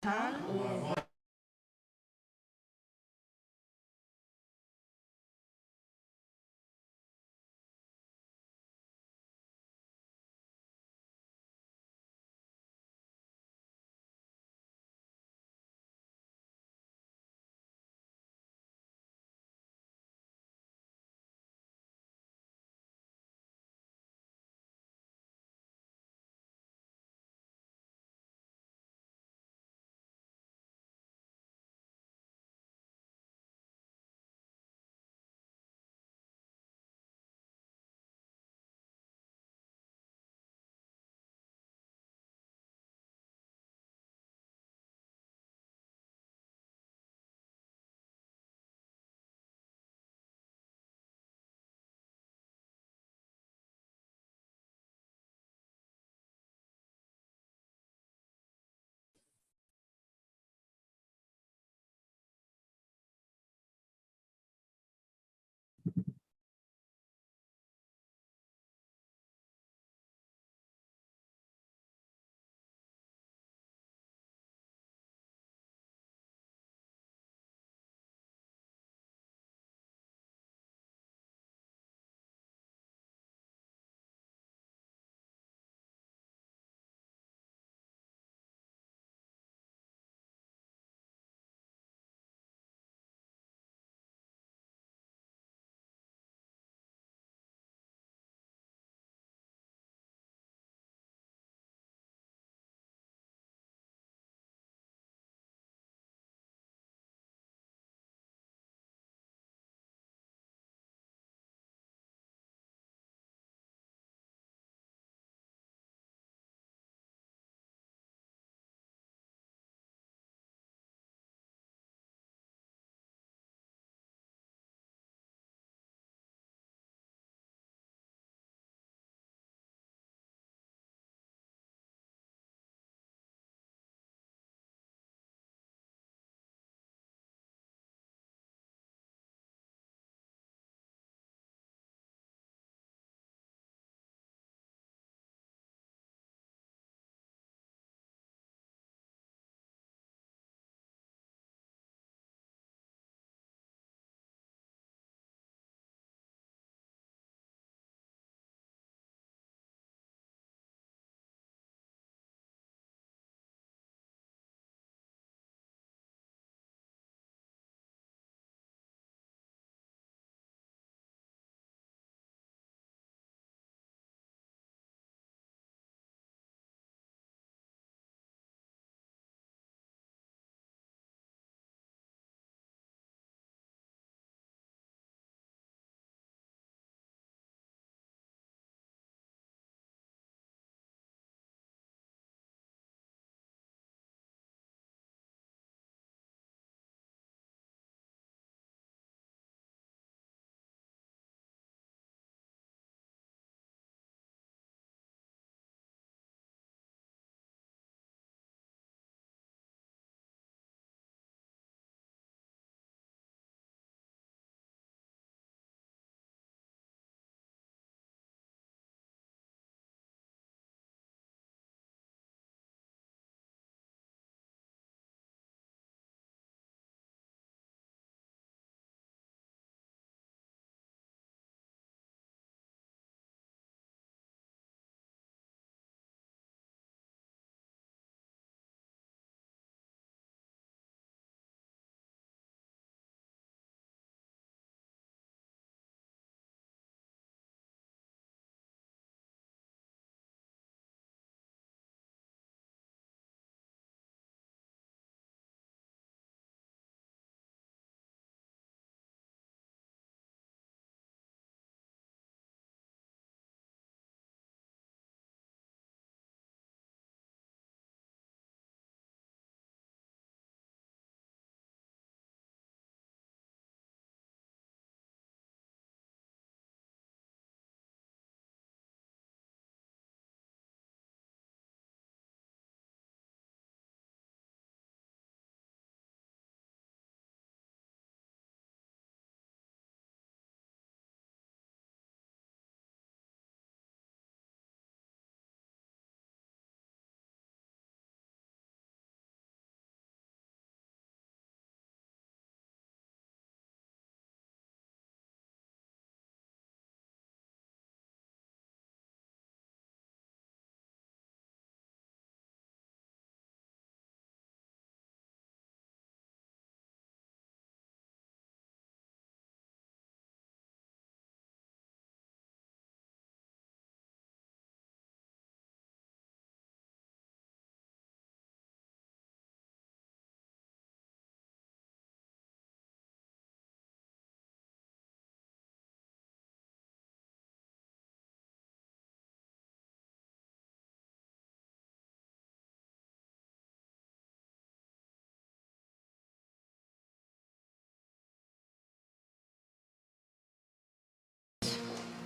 Huh?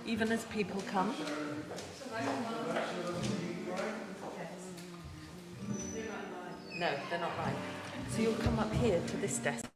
even as people come. No, they're not live. So you'll come up here to this desk.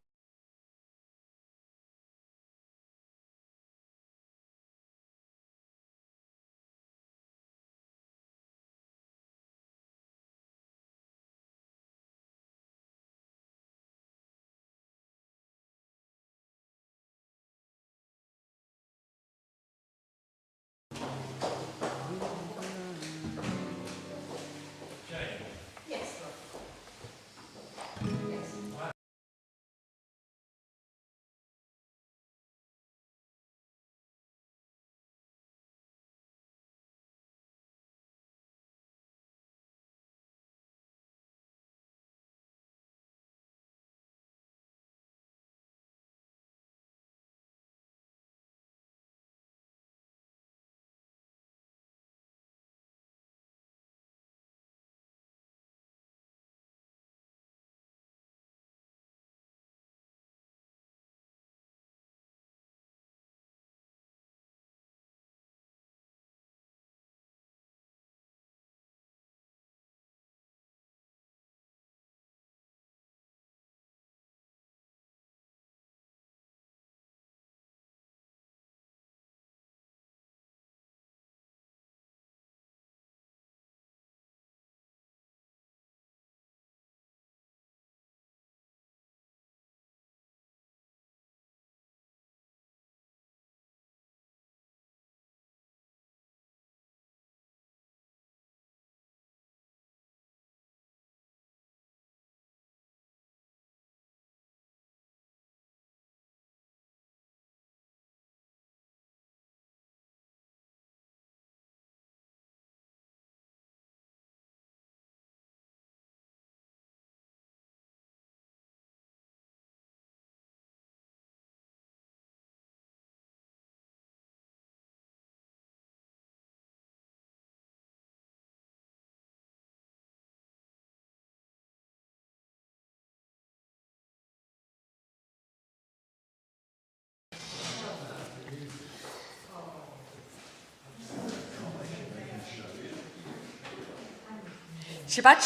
Shabbat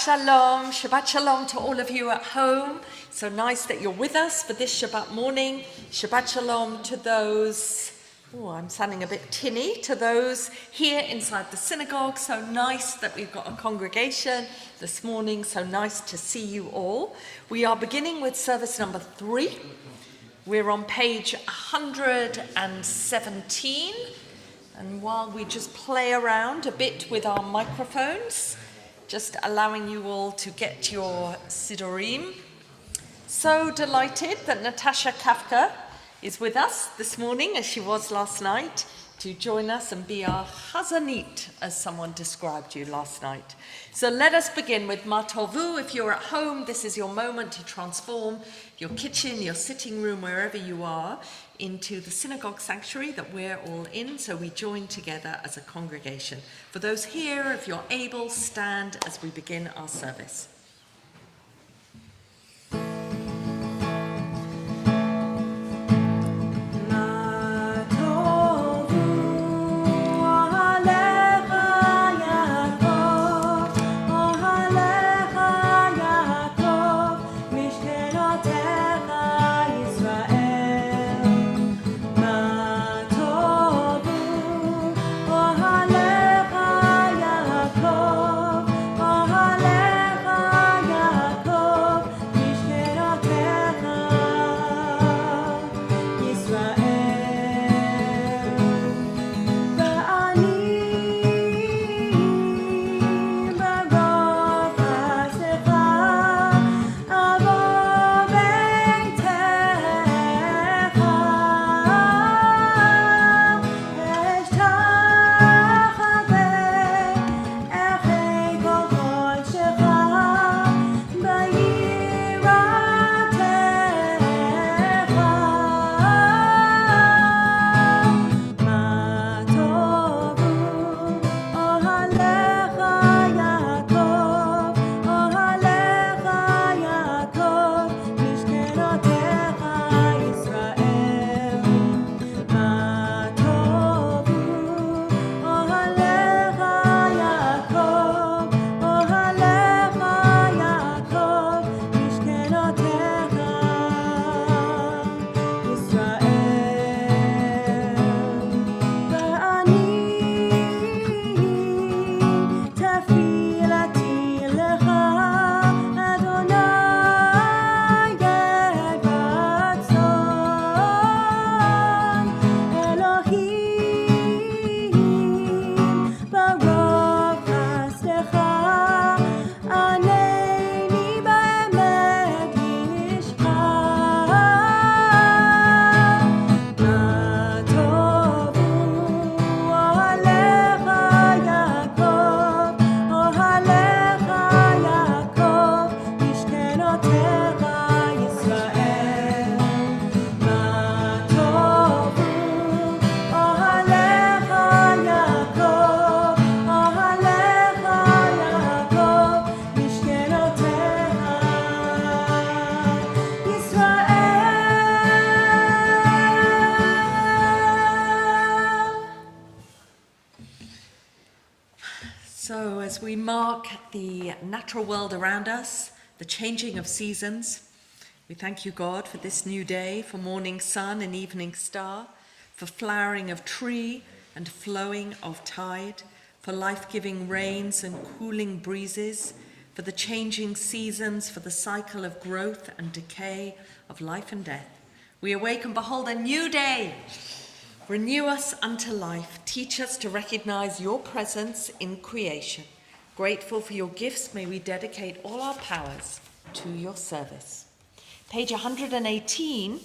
Shalom to all of you at home. So nice that you're with us for this Shabbat morning. Shabbat Shalom to those, I'm sounding a bit tinny, to those here inside the synagogue. So nice that we've got a congregation this morning. So nice to see you all. We are beginning with service number 3. We're on page 117. And while we just play around a bit with our microphones, just allowing you all to get your Sidurim. So delighted that Natasha Kafka is with us this morning, as she was last night, to join us and be our chazanit, as someone described you last night. So let us begin with Ma Tovu. If you're at home, this is your moment to transform your kitchen, your sitting room, wherever you are, into the synagogue sanctuary that we're all in, so we join together as a congregation. For those here, if you're able, stand as we begin our service. Oh, So as we mark the natural world around us, the changing of seasons, we thank you, God, for this new day, for morning sun and evening star, for flowering of tree and flowing of tide, for life-giving rains and cooling breezes, for the changing seasons, for the cycle of growth and decay, of life and death. We awake and behold a new day. Renew us unto life. Teach us to recognize your presence in creation. Grateful for your gifts, may we dedicate all our powers to your service. Page 118,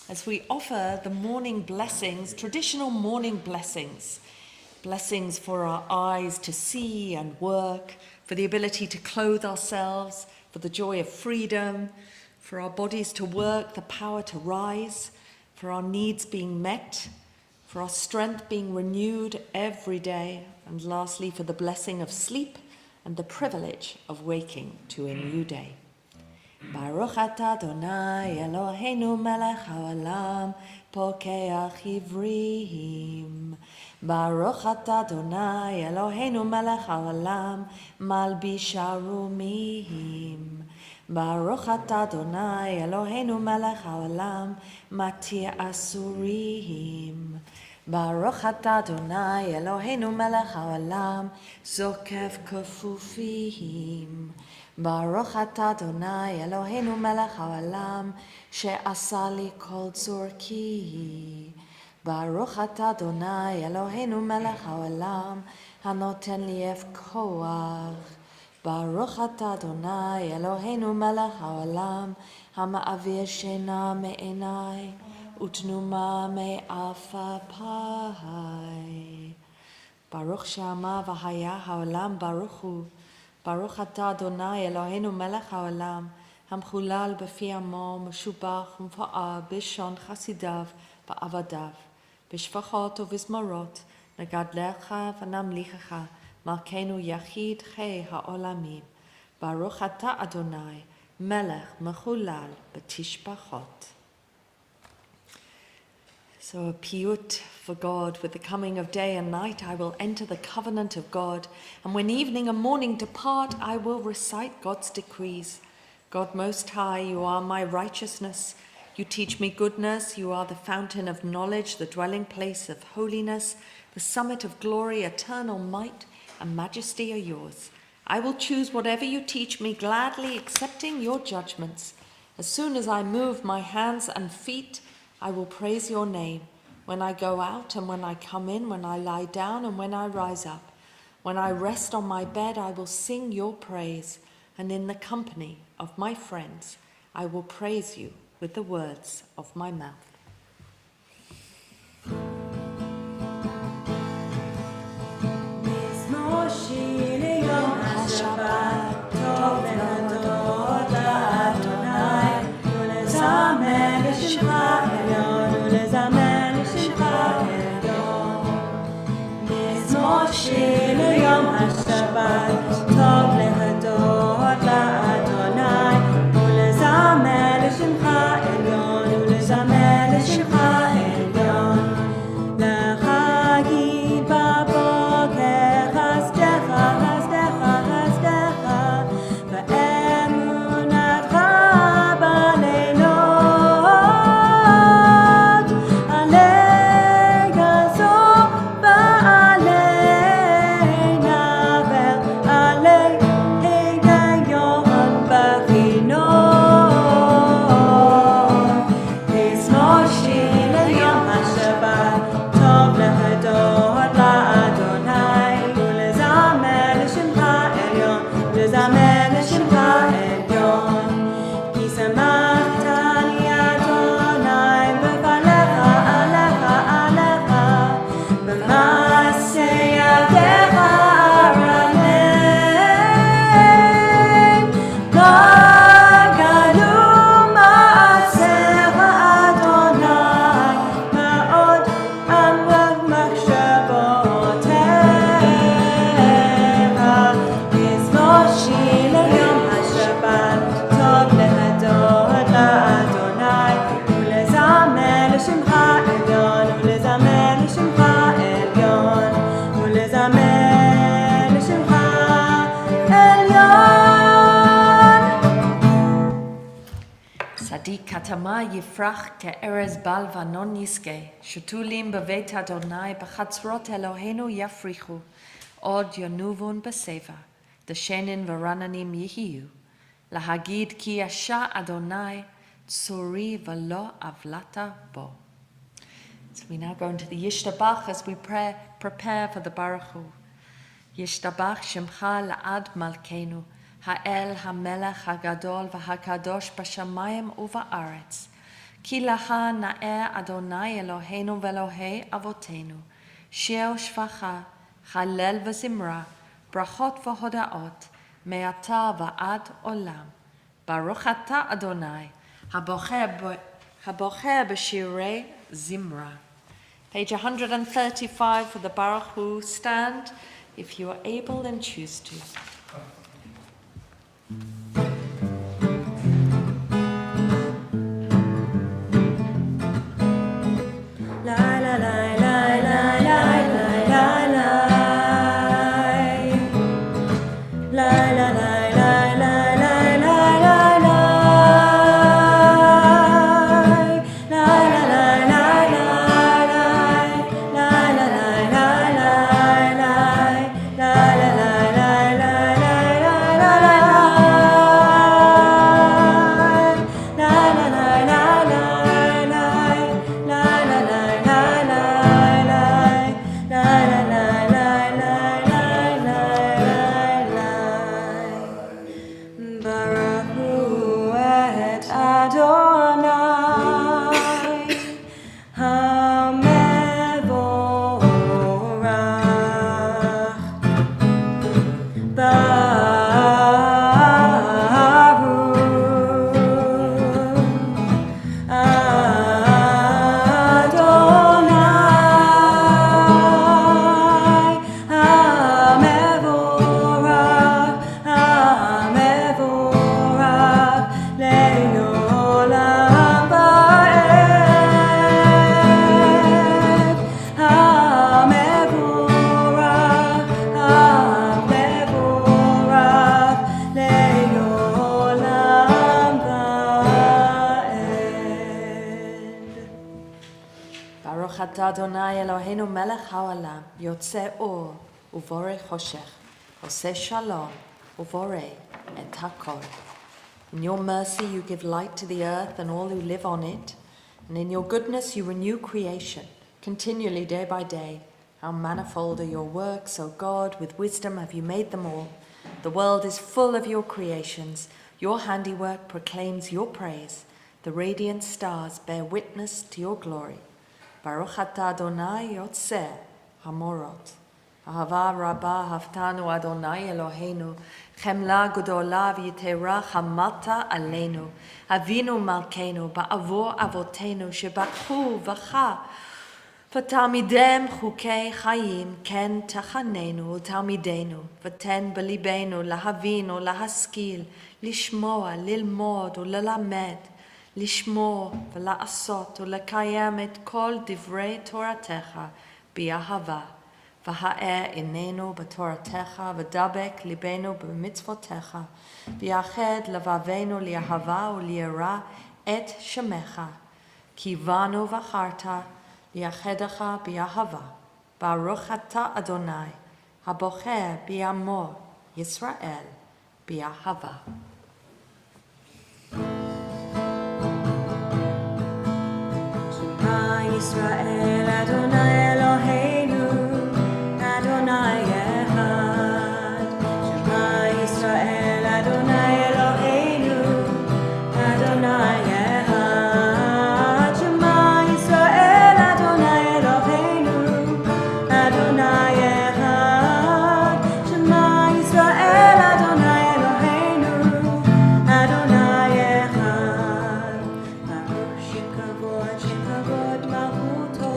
as we offer the morning blessings, traditional morning blessings. Blessings for our eyes to see and work, for the ability to clothe ourselves, for the joy of freedom, for our bodies to work, the power to rise, for our needs being met, for our strength being renewed every day, and lastly, for the blessing of sleep and the privilege of waking to a new day. Baruch atah Adonai Eloheinu melech haolam pokeach ivrim. Baruch atah Adonai Eloheinu melech haolam malbish arumim. Baruch atah Adonai Eloheinu melech haolam matir asurim. Baruch atah Adonai Eloheinu melech haolam zokef kefufim. Baruch atah Adonai Eloheinu melech haolam she'asa li kol tzorki. Baruch atah Adonai Eloheinu melech haolam hanoten li koach. Baruch atah Adonai Eloheinu melech haolam hama'avir shena me'enai utnuma me'afapai. Baruch she'ama v'haya haolam baruch hu. Baruch atah Adonai Eloheinu melech haolam hamchulal b'fi amo meshubach umfa'ah b'shon chasidav ba'avadav b'shvachot u'vizmarot nagadlecha v'namlichecha malkeinu yachid chei ha'olamim. Baruch atah Adonai melech mechulal b'tishbachot. So a piyut for God, with the coming of day and night I will enter the covenant of God, and when evening and morning depart I will recite God's decrees. God Most High, you are my righteousness. You teach me goodness. You are the fountain of knowledge, the dwelling place of holiness, the summit of glory. Eternal might and majesty are yours. I will choose whatever you teach me gladly, accepting your judgments. As soon as I move my hands and feet, I will praise your name. When I go out and when I come in, when I lie down and when I rise up. When I rest on my bed, I will sing your praise. And in the company of my friends, I will praise you with the words of my mouth. צדיק כתמה יפרח כארז בל ונון יזכה, שתולים בבית אדוני, בחצרות אלוהינו יפריחו, עוד ינובון בסבע, דשנן ורננים יהיו, להגיד כי ישע אדוני, צורי ולא עוולתה בו. So we now go into the Yishtabach as we prepare for the Baruch Hu. Yishtabach Shemcha La'ad Malkeinu, Ha'el HaMelech HaGadol VaHaKadosh B'Shamayim U'Va'aretz. Ki Lacha Na'eh Adonai Eloheinu Ve'Elohei Avotenu, Sheo Shvacha, Halel V'Zimra, Brachot V'Hodaot, Me'ata Va'ad Olam. Baruch Ata Adonai, Habocher B'Shirei Zimra. Page 135 for the Baruch Hu. Stand if you are able and choose to. Adonai Eloheinu melech haolam, yotze or, uvore choshech, oseh shalom, uvore et hakol. In your mercy you give light to the earth and all who live on it, and in your goodness you renew creation, continually day by day. How manifold are your works, O God, with wisdom have you made them all. The world is full of your creations, your handiwork proclaims your praise. The radiant stars bear witness to your glory. Baruch Ata Adonai Yotzeh Hamorot. Ahava Rabbah Haftanu Adonai Eloheinu. Chemla Gedola V'Yitera Hamata Aleinu. Avinu Malkeinu Ba'avor Avotenu Shebakhu V'cha. V'talmidem Chukei Chaim Ken Tachanenu U'talmidenu. V'ten B'libenu Lahavinu Lahaskil Lishmoa Lilmod U'lelamed. לשמור ולעשות ולקיים את כל דברי תורתך באהבה, והאר עינינו בתורתך ודבק ליבנו במצוותיך, ויחד לבבנו לאהבה וליראה את שמך, כי בנו בחרת ליחדך באהבה. ברוך אתה אדוני, הבוחר בעמו ישראל באהבה. Yisrael Adonai Eloheinu, Adonai Echad. Shema Yisrael Adonai Eloheinu, Adonai Echad. Shema Yisrael Adonai Eloheinu, Adonai Echad. Shema Yisrael Adonai Eloheinu, Adonai Echad. Baruch Shekavod Malchuto.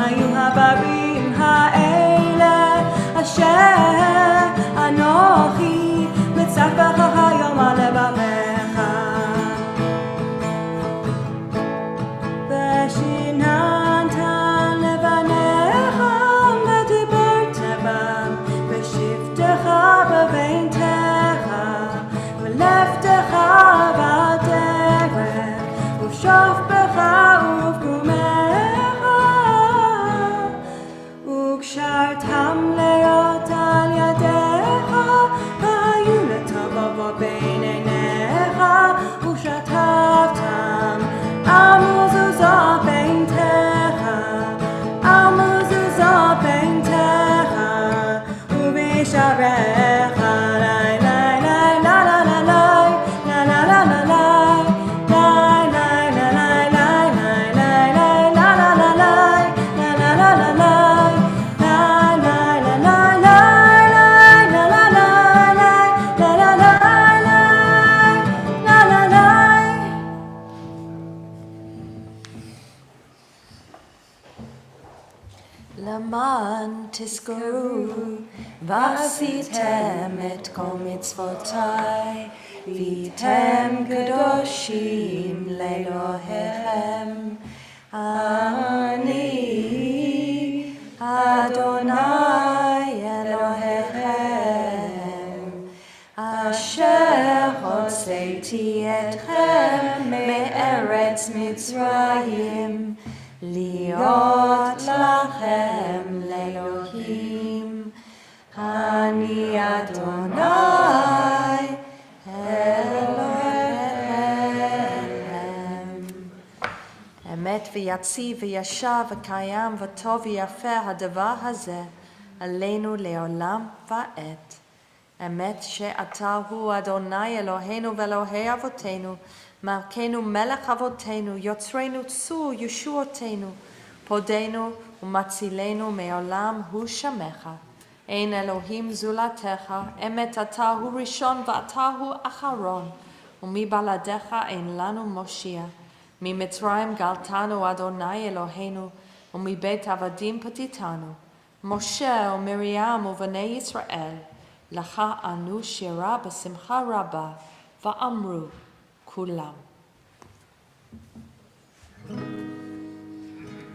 היו הברים האלה אשר אנוכי מצווך היום על לבבך ושיננת לבניך ודיברת בם בשבתך בביתך ולפתך בדרך ובשופך ובקומך וקשרתם להיות על ידיך והיו לטובה בין עיניך ושתפתם על מזוזות ביתך ובשעריך למען תזכרו ועשיתם את כל מצוותיי והייתם קדושים לאלוהיכם אני אדוני אלוהיכם אשר הוצאתי אתכם מארץ מצרים להיות לכם לאלוהים אני אדוני אלוהיכם. אמת ויציב וישר וקיים וטוב ויפה הדבר הזה עלינו לעולם ועד. אמת שאתה הוא אדוני אלוהינו ואלוהי אבותינו מלכנו מלך אבותינו יוצרנו צור ישועתנו פודנו ומצילנו מעולם הוא שמך אין אלוהים זולתך אמת אתה הוא ראשון ואתה הוא אחרון ומבלעדיך אין לנו מושיע ממצרים גלתנו אדוני אלוהינו ומבית עבדים פתיתנו משה ומרים ובני ישראל לך ענו שירה בשמחה רבה ואמרו כולם.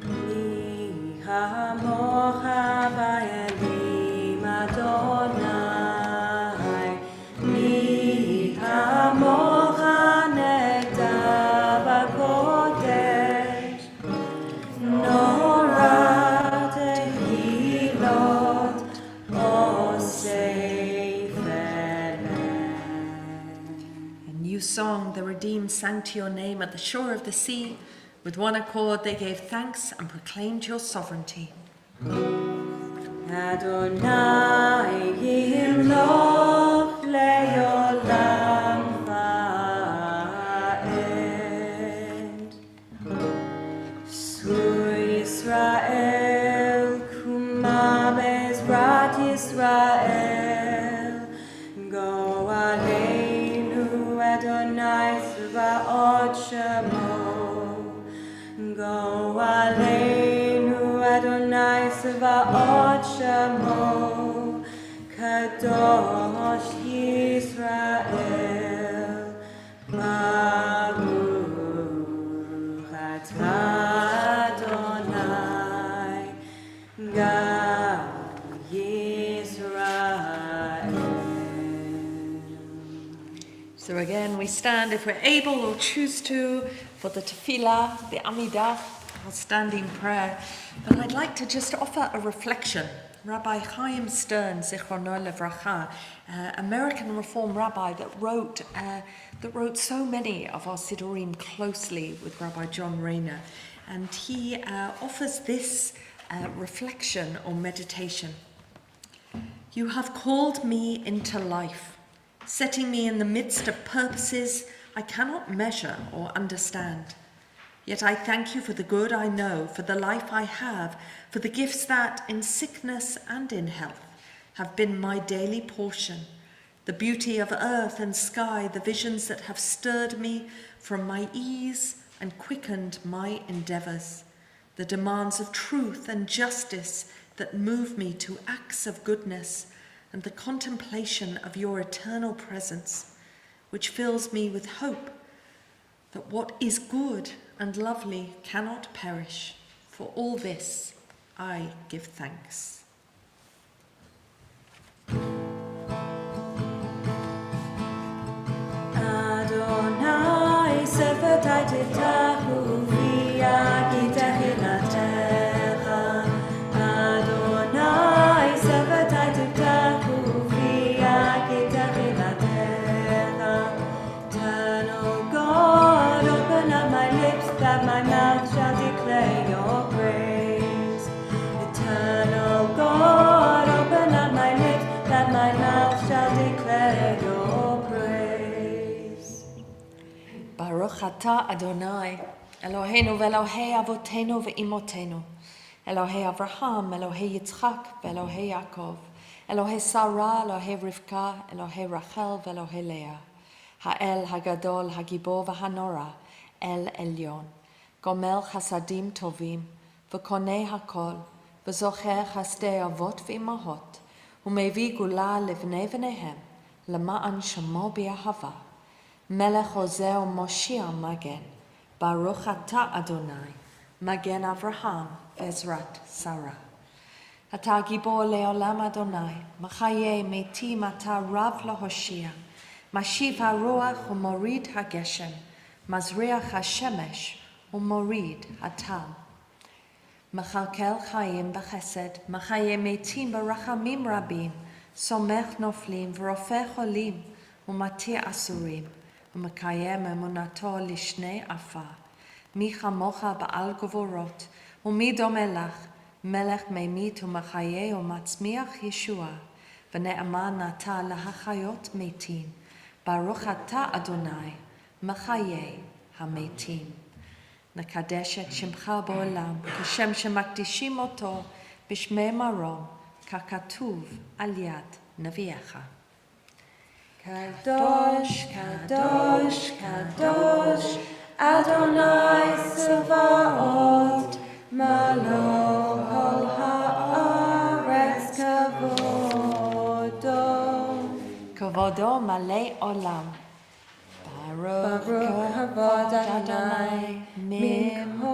מי כמוך באלים אדוני מי כמוך נגדה בקודש נורא תהילות אוסף New song, the redeemed sang to your name at the shore of the sea. With one accord they gave thanks and proclaimed your sovereignty. Adonai yimloch le'olam va'ed. Sur Yisrael kuma bezrat Yisrael. Go aleinu Adonai Tzvaot Shemo. Go aleinu Adonai Tzvaot Shemo. Kadosh Yisrael. Baruch atah Adonai. Gam Yisrael. So again, we stand, if we're able or choose to, for the tefillah, the amidah, our standing prayer. But I'd like to just offer a reflection. Rabbi Chaim Stern, Zichrono Levracha, American Reform rabbi that wrote so many of our Siddurim closely with Rabbi John Rayner. And he offers this reflection or meditation. You have called me into life, setting me in the midst of purposes I cannot measure or understand. Yet I thank you for the good I know, for the life I have, for the gifts that, in sickness and in health, have been my daily portion, the beauty of earth and sky, the visions that have stirred me from my ease and quickened my endeavors, the demands of truth and justice that move me to acts of goodness, and the contemplation of your eternal presence, which fills me with hope that what is good and lovely cannot perish. For all this I give thanks. Adonai sefer taitechahu v'yagid tehilatecha. Adonai sefer taitechahu v'yagid tehilatecha. Turn, O God, open up my lips that my mouth shall declare your praise. Eternal God, open up my lips that my mouth shall declare your praise. Baruch atah Adonai, Eloheinu ve'Elohei avotenu ve'imotenu, Elohei Avraham, Elohei Yitzchak, ve'Elohei Yaakov, Elohei Sarah, Elohei Rivka, Elohei Rachel, ve'Elohei Leah, Ha'el Hagadol, Hagibor v'Hanora, El Elyon, Gomel Chasadim Tovim, v'Konei Hakol, v'Zocher Chasdei Avot v'Imahot, U'Mevi Gula Livnei v'Nehem, Lama'an Shemo B'Ahava, Melech Ozeh Moshiach Magen, Baruch atah Adonai, Magen Avraham, Vezrat Sarah. Atah Gibor Le'olam Adonai, Machaye Metim atah Rav Lahoshia, Mashiv HaRuach U'Morid HaGeshem, Mazriach HaShemesh U'Morid HaTam. Machalkel Chaim B'Chesed, Machaye Metim B'Rachamim Rabim, Somech Noflim V'Rofeh Cholim, U'Matir Asurim, U'Mekayem Emunato Lishnei Afar. Mi chamocha ba'al govorot, u'mi dome lach, melech meimit u'machaye u'matzmiach Yeshua, v'ne'ama nata lahachayot metin, Baruch atah Adonai, machaye hametin. Nekadesh et shemcha ba'olam, kashem shemakdishim oto, b'shmei marom, kakatuv al yad neviecha. Kadosh, Kadosh, Kadosh, Adonai Sevaot, Malo Kol Haaretz Kavodo. Kavodo malei olam. Baruch Kavod Adonai Mimkomo.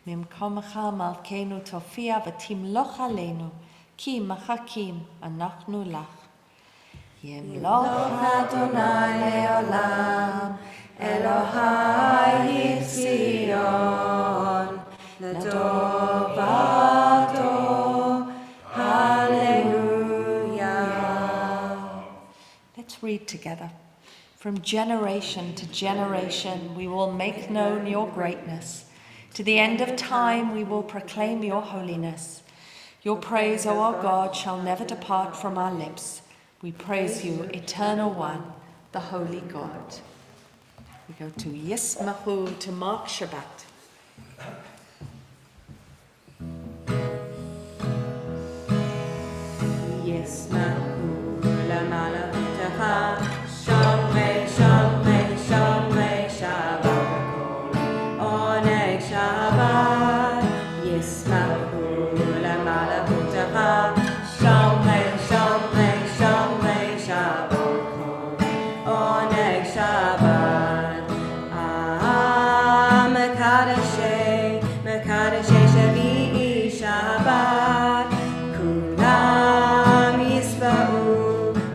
Mimkomecha malkeinu tofia v'timloch aleinu, ki machakim anachnu lach. Yimloch Adonai Leolam, Elohai Yitzion, L'tovado, Hallelujah. Let's read together. From generation to generation we will make known your greatness. To the end of time we will proclaim your holiness. Your praise, O our God, shall never depart from our lips. We praise you, Eternal One, the Holy God. We go to Yismahu to mark Shabbat. Yismahu l'malachutacha, Shomrei, Shomrei, Shomrei Shabbat kol oneg Shabbat. Yismahu l'malachutacha, Shomrei, Shomrei, Shomrei Shabbat kol oneg Shabbat. Mekadeshei, Mekadeshei Shavi'i Shabbat. Kulam yisba'u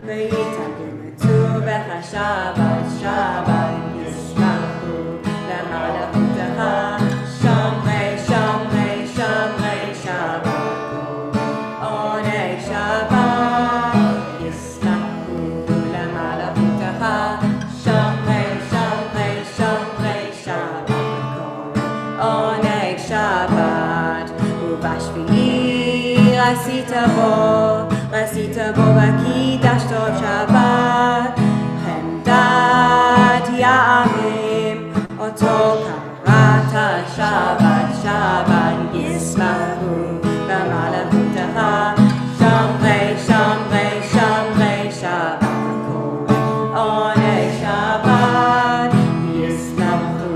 v'yitagemetu b'chashabat Shabbat. Yismachu l'malachutacha, Shomrei, Shomrei, Shomrei Shabbat kol oneg Shabbat. Yismachu l'malachutacha, Shomrei, Shomrei, Shomrei Shabbat kol oneg Shabbat. Ubashvi'i rasita bo v'kidashto Shabbat. Chemdat ya'amim oto karata Shabbat. Shabbat yismachu l'malachutacha, Shomrei, Shomrei, Shomrei Shabbat kol oneg Shabbat. Yismachu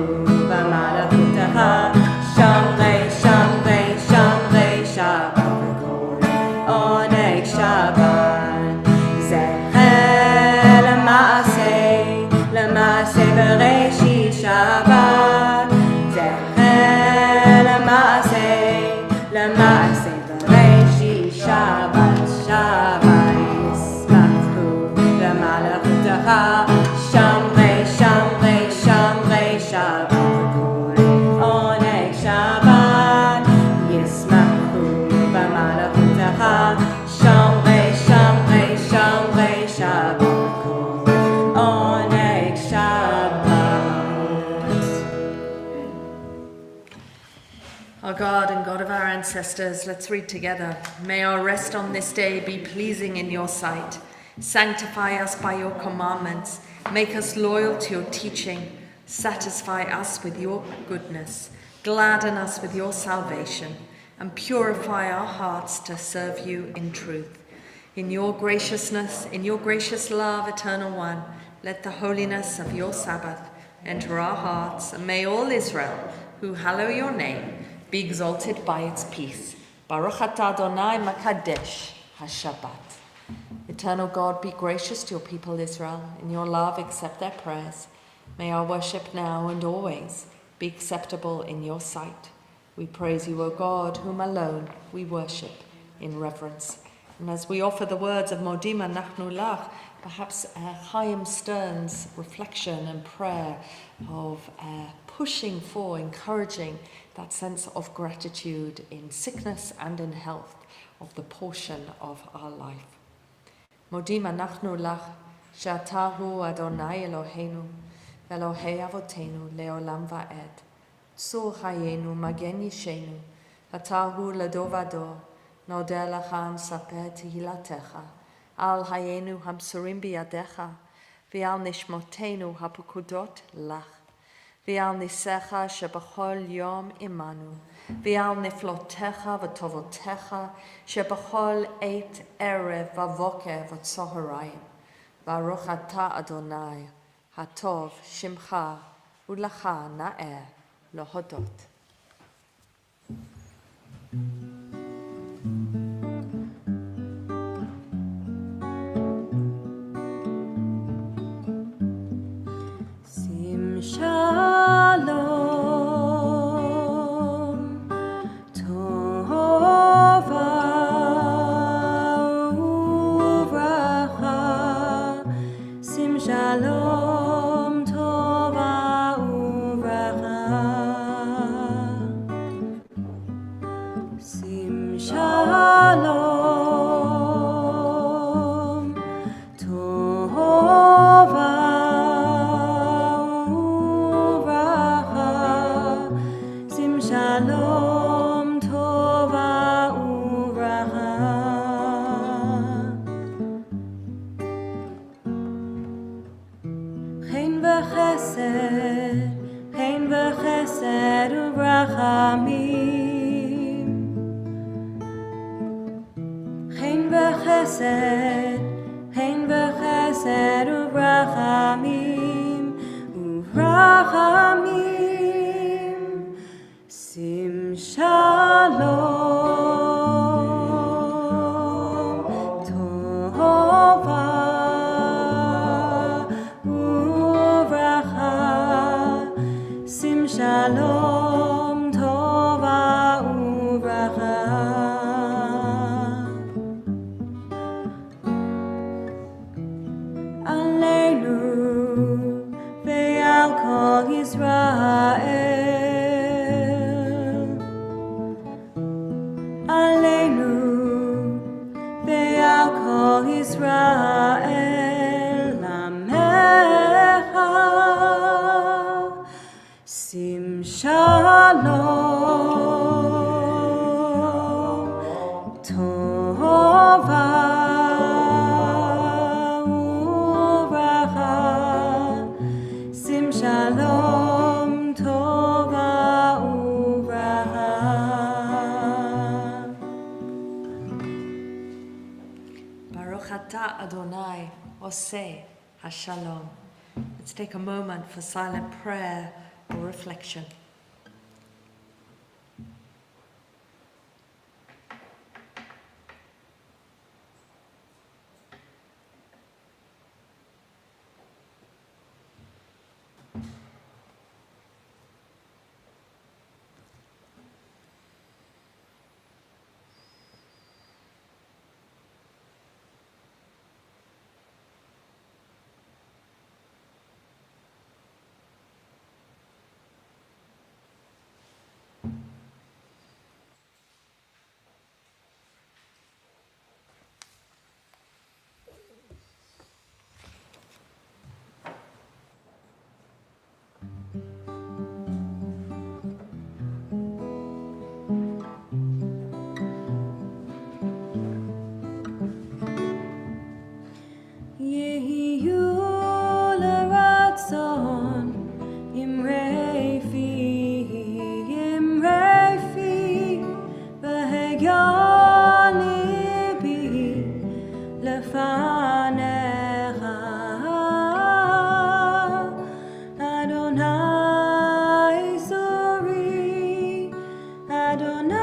l'malachutacha, למעשה בראשי שבת שבת ישמחו למלאכותך שמרי שמרי שמרי שבת בכל עונג שבת ישמחו במלאכותך שמרי שמרי שמרי שבת בכל עונג שבת. Our God and God of our ancestors, let's read together. May our rest on this day be pleasing in your sight. Sanctify us by your commandments. Make us loyal to your teaching. Satisfy us with your goodness. Gladden us with your salvation. And purify our hearts to serve you in truth. In your graciousness, in your gracious love, Eternal One, let the holiness of your Sabbath enter our hearts. And may all Israel, who hallow your name, be exalted by its peace. Baruch atah Adonai Makadesh HaShabbat. Eternal God, be gracious to your people Israel. In your love, accept their prayers. May our worship now and always be acceptable in your sight. We praise you, O God, whom alone we worship in reverence. And as we offer the words of Modim Anachnu Lach, perhaps Chaim Stern's reflection and prayer of pushing for, encouraging that sense of gratitude in sickness and in health of the portion of our life. Modim anachnu lach, she'ata hu Adonai Eloheinu, Elohei avotenu leolam va'ed. Tzur chayenu magen yishenu, ata hu lador vador, nodeh lecha nsapeh tehilatecha, al hayenu hamsurim biyadecha, v'al nishmotenu hapukudot lach. V'al nisecha shebachol yom imanu, v'al niflotecha v'tovotecha shebachol eit erev v'avoker v'tzoharayim. Baruch atah Adonai, hatov shimcha u'lacha na'er lohodot. Shalom, tova uvracha. Sim shalom, tova uvracha. Sim shalom, tova. Shalom tova uvracha. Chen v'chesed uvrachamim. Chen v'chesed uvrachamim. Uvrachamim. Sim shalom tova uvracha. Sim shalom tova uvracha. Aleinu ve'al kol Yisrael. Israel Lamecha. Sim shalom tova uvracha. Sim shalom tova uvracha. Baruch atah Adonai Oseh HaShalom. Let's take a moment for silent prayer or reflection. ליבי לפניך אדוני צורי אדוני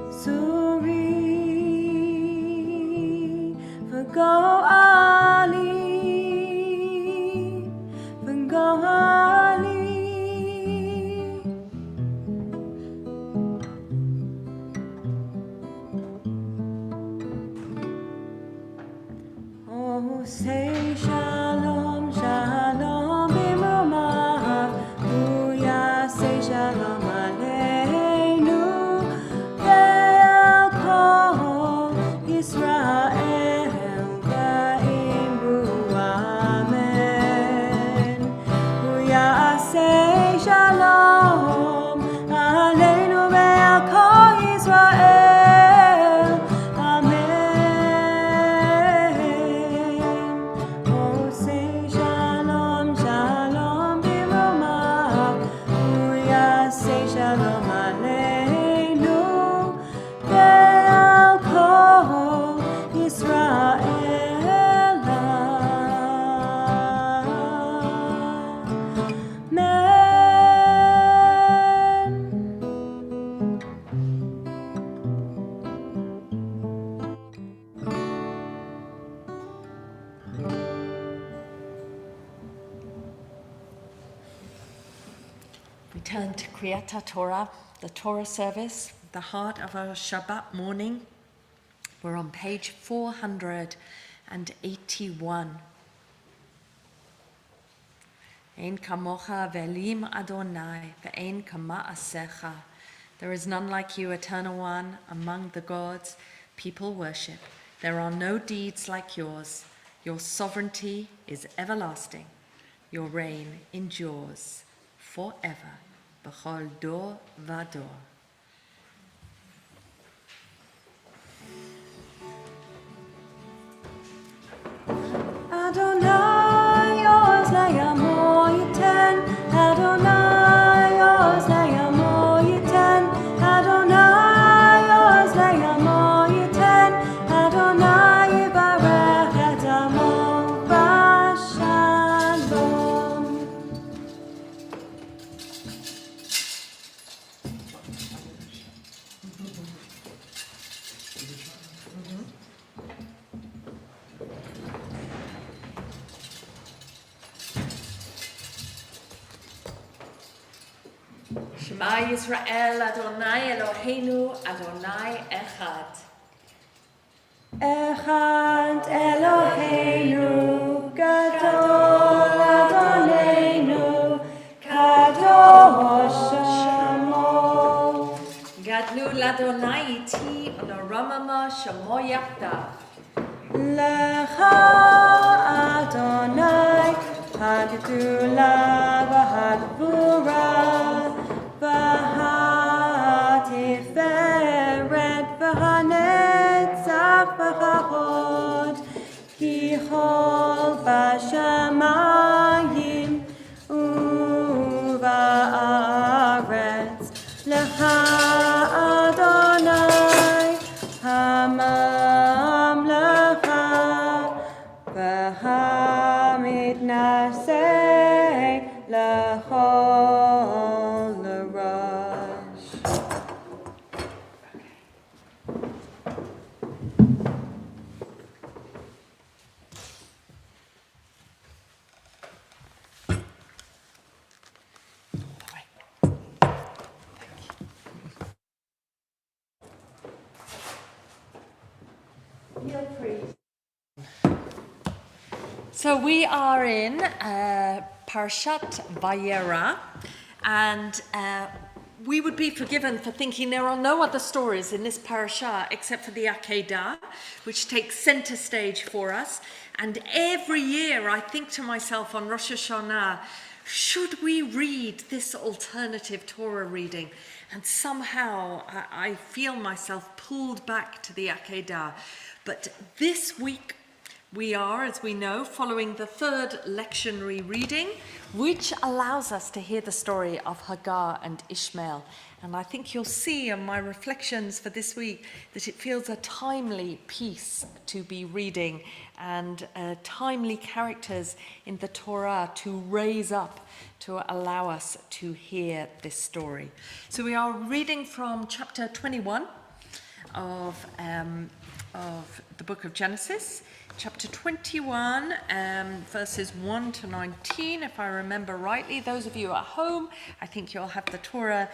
צורי וגואלי וגואלי say shalom, shalom b'mamav. Huya say shalom aleinu ve'al kol Yisrael ve'imru amen. Huya say shalom aleinu ve'al kol Yisrael amen. Oh, say shalom, shalom b'mamav. Huya say shalom aleinu ve'al kol Yisrael amen. We turn to Kriyat Torah, the Torah service, the heart of our Shabbat morning. We're on page 481. Ein kamocha ve'elim Adonai ve'ein kama'asecha. There is none like you, Eternal One, among the gods people worship. There are no deeds like yours. Your sovereignty is everlasting. Your reign endures forever. B'chol dor v'dor. Adonai Ozleya Moyiten, Adonai Ozleya Moyiten, Adonai Ozleya Moyiten, Adonai Yivarech et Amo B'Shalom. Shema Yisrael, Adonai Eloheinu, Adonai Echad. Echad Eloheinu, Gadol Adonenu, Kadosh Shemo. Gadlu l'Adonai iti u'noramama shemo yachdav. Lecha Adonai, Hagdula v'Hagvura, v'Hatiferet v'Hanetzach v'Chachod, Kichol b'Shamayim u'va'aretz. Lecha Adonai, Hamamlecha, v'Hamitnaseh lechol l'rosh. Feel free. So we are in Parshat Vayera, and we would be forgiven for thinking there are no other stories in this parasha except for the Akedah, which takes center stage for us. And every year I think to myself on Rosh Hashanah, should we read this alternative Torah reading? And somehow I feel myself pulled back to the Akedah. But this week We are, as we know, following the third lectionary reading, which allows us to hear the story of Hagar and Ishmael. And I think you'll see in my reflections for this week that it feels a timely piece to be reading and timely characters in the Torah to raise up to allow us to hear this story. So we are reading from chapter 21 of the book of Genesis. Chapter 21, verses 1 to 19, if I remember rightly. Those of you at home, I think you'll have the Torah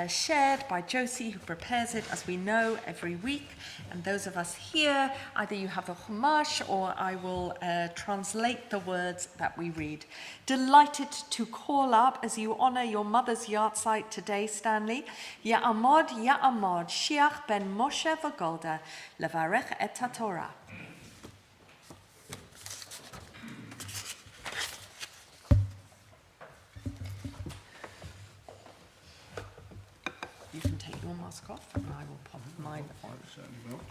shared by Josie, who prepares it, as we know, every week. And those of us here, either you have a chumash or I will translate the words that we read. Delighted to call up, as you honor your mother's yahrzeit today, Stanley, Ya'amod, Shiach ben Moshe v'Golda, levarech et haTorah. You can take your mask off and I will pop mine on. I certainly will.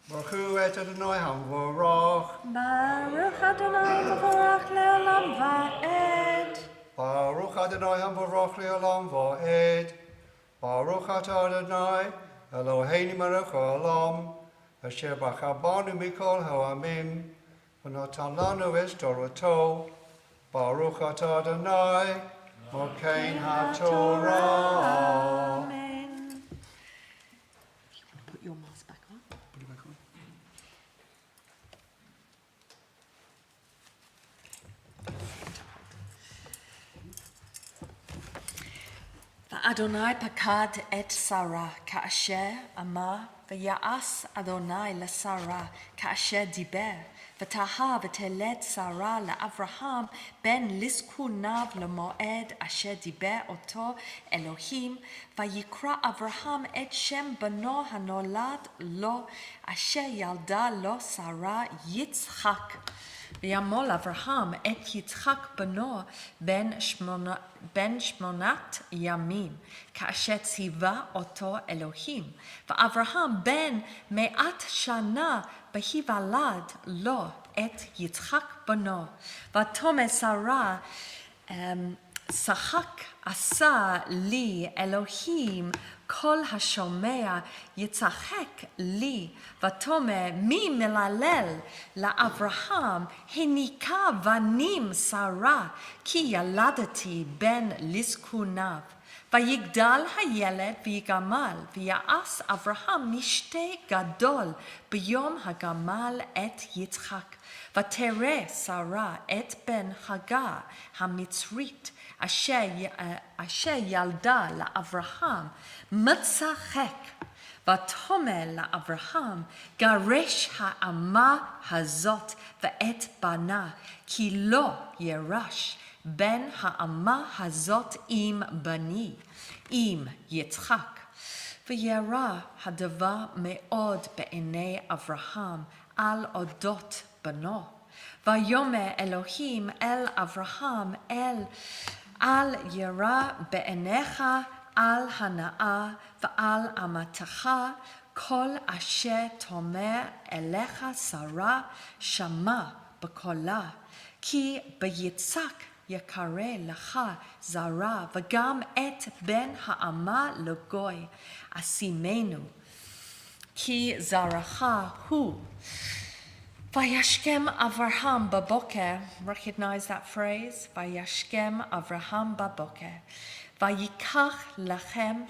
Baruch hu et Adonai hamvorach. Baruch Adonai v'vorach le'olam va'ed. Baruch Adonai hamvorach le'olam va'ed. Baruch atah Adonai Eloheinu melech haolam asher b'chabanu mikol ha'amim v'natan lanu es Torato. Baruch atah Adonai Mokein HaTorah. Amen. If you want to put your mask back on. Put it back on. Adonai pakad et Sarah ka'asher amar v'ya'as Adonai leSarah ka'asher diber v'taha v'teled Sarah le'Avraham ben liskunav lemoed asher diber oto Elohim v'yikra Avraham et shem bano hanolad lo asher yalda lo Sarah Yitzchak. וימול אברהם את יצחק בנו בן שמונת ימים, כאשר ציווה אותו אלוהים. ואברהם בן 100 שנה בהיוולד לו את יצחק בנו. ותאמר שרה, שחק עשה לי אלוהים, כל השומע יצחק לי. ותאמר מי מללל לאברהם, הניקה בנים שרה, כי ילדתי בן לזקוניו. ויגדל הילד ויגמל, ויעש אברהם משתה גדול ביום הגמל את יצחק. ותראה שרה את בן הגר המצרית, אשר ילדה לאברהם, מצחק. ותאמר לאברהם, גרש האמה הזאת ואת בנה, כי לא ירש בן האמה הזאת עם בני, עם יצחק. וירא הדבר מאוד בעיני אברהם על אודות בנו. ויאמר אלוהים אל אברהם, אל ירא בעיניך על הנאה ועל אמתך, כל אשר תאמר אליך שרה שמע בקולה, כי ביצחק יקרא לך זרע, וגם את בן האמה לגוי אשימנו, כי זרעך הוא. וישכם אברהם בבוקר, recognize that phrase, וישכם אברהם בבוקר, ויקח לחם,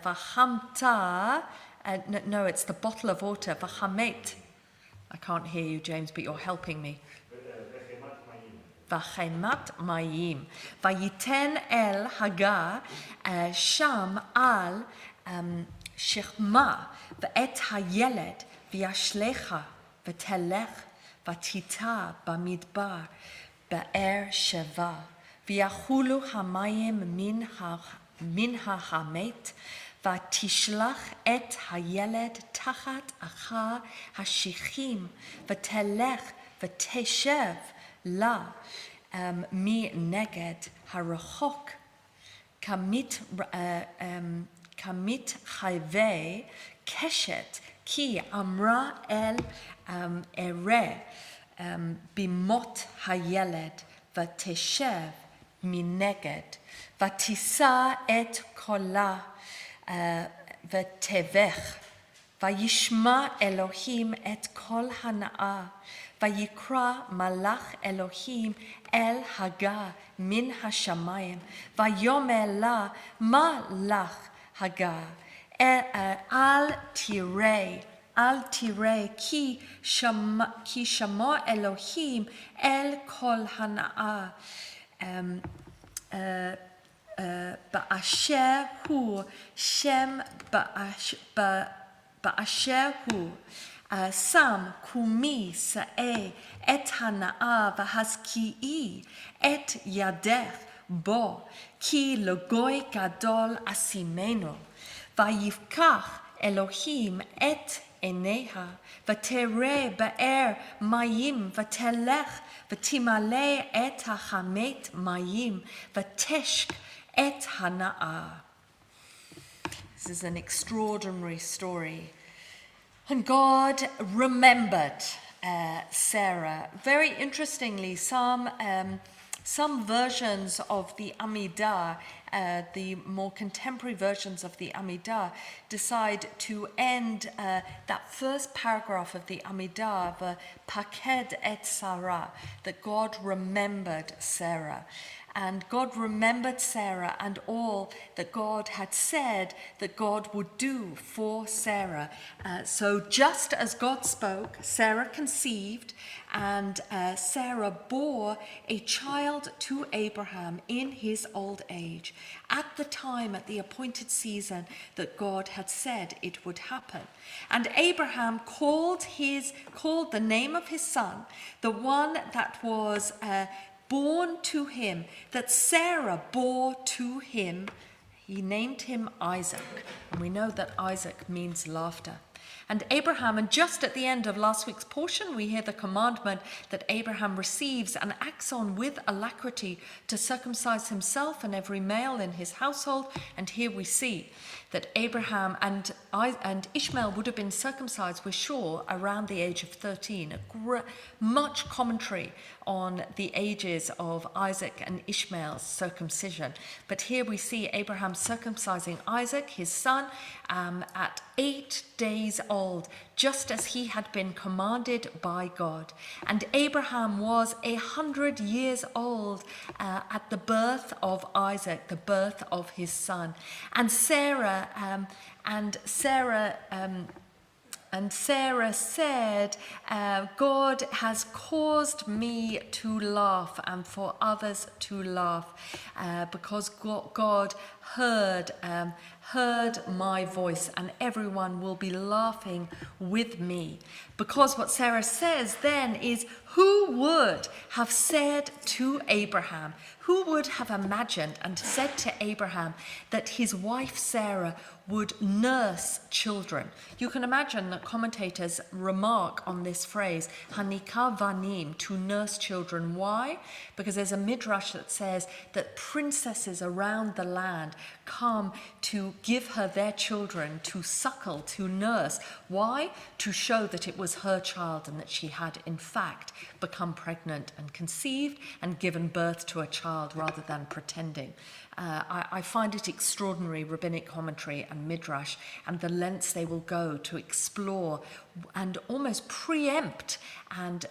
וחמתה, no, it's the bottle of water, וחמת, I can't hear you, James, but you're helping me. וחמת מים, ויתן אל הגר שם על שכמה ואת הילד, וישלחה ותלך ותיטע במדבר באר שבע, ויחולו המים מן המת, ותשלח את הילד תחת אחר השיחים, ותלך ותשב לה מנגד הרחוק, כמית חייבי קשת, כי אמרה אל אראה במות הילד, ותשב מנגד, ותישא את קולה ותבך, וישמע אלוהים את קול הנאה, ויקרא מלאך אלוהים אל הגר מן השמיים, ויאמר לה, מה לך הגר? אל תיראי, כי שמע אלוהים אל קול הנאה, באשר הוא שם באשר הוא. שם קומי שאי את הנאה והשקיעי את ידך בו, כי לגוי גדול אשימנו. ויפקח אלוהים את עיניה, ותראה באר מים, ותלך ותמלא את החמת מים, ותשק את הנאה. This is an extraordinary story. And God remembered Sarah. Very interestingly, some versions of the Amidah, the more contemporary versions of the Amidah, decide to end that first paragraph of the Amidah, the Paked et Sarah, that God remembered Sarah. And God remembered Sarah and all that God had said that God would do for Sarah. So just as God spoke, Sarah conceived, and Sarah bore a child to Abraham in his old age, at the time, at the appointed season that God had said it would happen. And Abraham called the name of his son, the one that was born to him, that Sarah bore to him, he named him Isaac. And we know that Isaac means laughter. And Abraham, and just at the end of last week's portion, we hear the commandment that Abraham receives and acts on with alacrity to circumcise himself and every male in his household. And here we see that Abraham and Ishmael would have been circumcised, we're sure, around the age of 13. Much commentary on the ages of Isaac and Ishmael's circumcision. But here we see Abraham circumcising Isaac, his son, at 8 days old, just as he had been commanded by God. And Abraham was 100 years old at the birth of Isaac, the birth of his son. And Sarah said, God has caused me to laugh and for others to laugh, because God heard my voice, and everyone will be laughing with me. Because what Sarah says then is, who would have said to Abraham, who would have imagined and said to Abraham that his wife Sarah would nurse children? You can imagine that commentators remark on this phrase, hanika vanim, to nurse children. Why? Because there's a midrash that says that princesses around the land come to give her their children, to suckle, to nurse. Why? To show that it was her child and that she had in fact become pregnant and conceived and given birth to a child rather than pretending. I find it extraordinary, rabbinic commentary and midrash, and the lengths they will go to explore and almost preempt and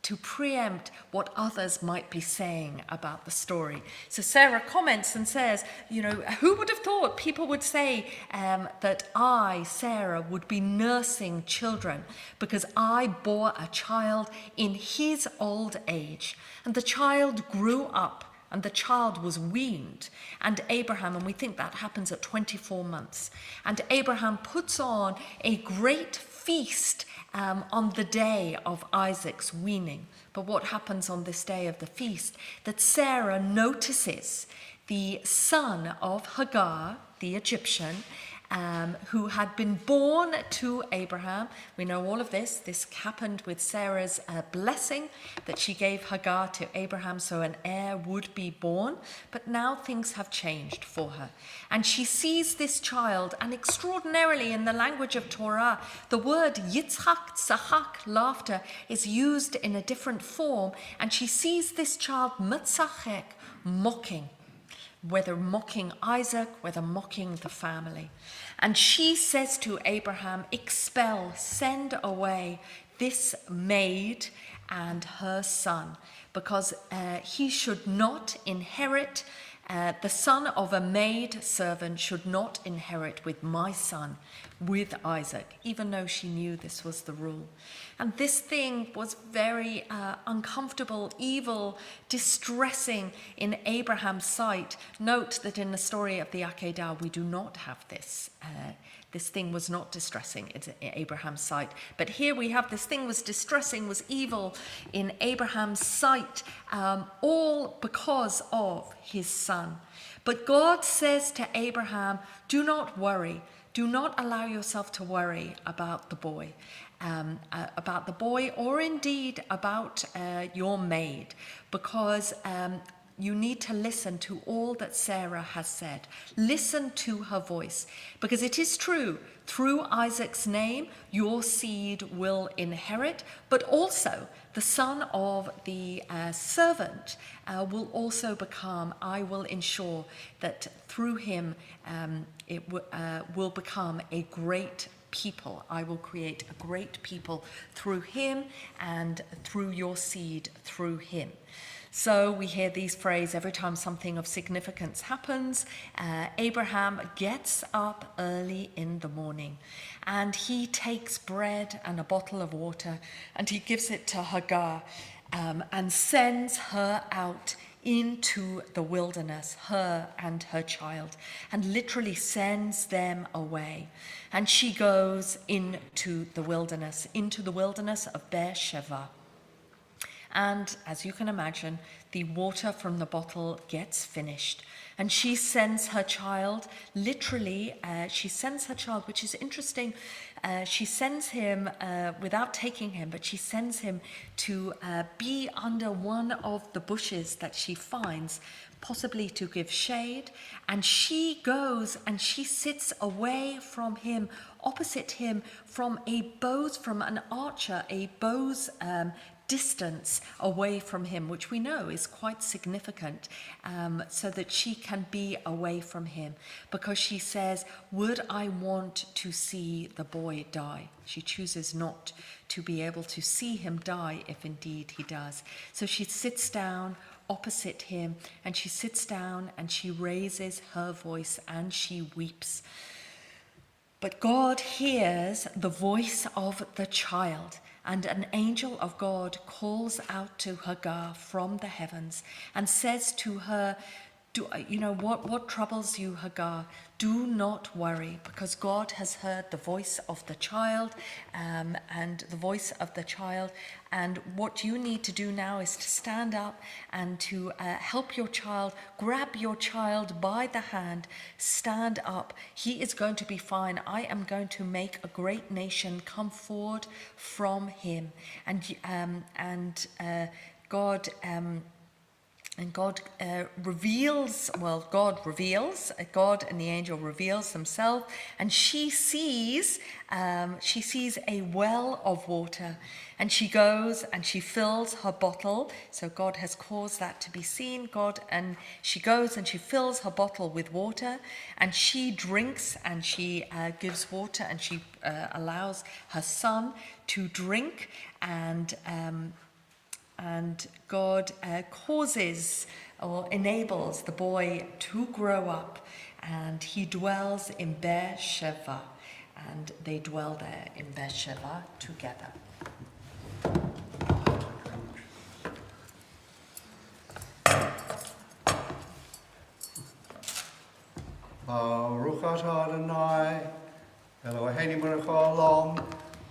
to preempt what others might be saying about the story. So Sarah comments and says, who would have thought people would say that I, Sarah, would be nursing children because I bore a child in his old age. And the child grew up, and the child was weaned. And Abraham, and we think that happens at 24 months, and Abraham puts on a great feast on the day of Isaac's weaning. But what happens on this day of the feast? That Sarah notices the son of Hagar, the Egyptian, who had been born to Abraham. We know all of this. This happened with Sarah's blessing that she gave Hagar to Abraham, so an heir would be born. But now things have changed for her. And she sees this child, and extraordinarily in the language of Torah, the word yitzhak, tzahak, laughter, is used in a different form. And she sees this child mitzachek, mocking. Whether mocking Isaac, whether mocking the family. And she says to Abraham, expel, send away this maid and her son, because he should not inherit, the son of a maid servant should not inherit with my son, with Isaac, even though she knew this was the rule. And this thing was very uncomfortable, evil, distressing in Abraham's sight. Note that in the story of the Akedah, we do not have this. This thing was not distressing in Abraham's sight. But here we have this thing was distressing, was evil in Abraham's sight, all because of his son. But God says to Abraham, do not worry. Do not allow yourself to worry about the boy. Or indeed about your maid, because you need to listen to all that Sarah has said. Listen to her voice, because it is true, through Isaac's name, your seed will inherit, but also the son of the servant will also become, I will ensure that through him it will become a great people. I will create a great people through him and through your seed through him. So we hear these phrases every time something of significance happens. Abraham gets up early in the morning and he takes bread and a bottle of water and he gives it to Hagar and sends her out into the wilderness, her and her child, and literally sends them away. And she goes into the wilderness of Beersheba. And as you can imagine, the water from the bottle gets finished. And she sends her child, literally, which is interesting. She sends him without taking him, but she sends him to be under one of the bushes that she finds, possibly to give shade. And she goes and she sits away from him, opposite him, from an archer, a bow's distance away from him, which we know is quite significant, so that she can be away from him, because she says, would I want to see the boy die? She chooses not to be able to see him die if indeed he does. So she sits down opposite him, and she sits down and she raises her voice and she weeps. But God hears the voice of the child, and an angel of God calls out to Hagar from the heavens and says to her, what troubles you, Hagar? Do not worry, because God has heard the voice of the child, and what you need to do now is to stand up and to help your child, grab your child by the hand, stand up. He is going to be fine. I am going to make a great nation come forward from him. God and the angel reveals themselves, and she sees a well of water, and she goes and she fills her bottle. So God has caused that to be seen. And she goes and she fills her bottle with water, and she drinks, and she gives water, and she allows her son to drink, and God causes or enables the boy to grow up, and he dwells in Beersheba, and they dwell there in Beersheba together. Baruch atah Adonai, Eloheinu melech haolam,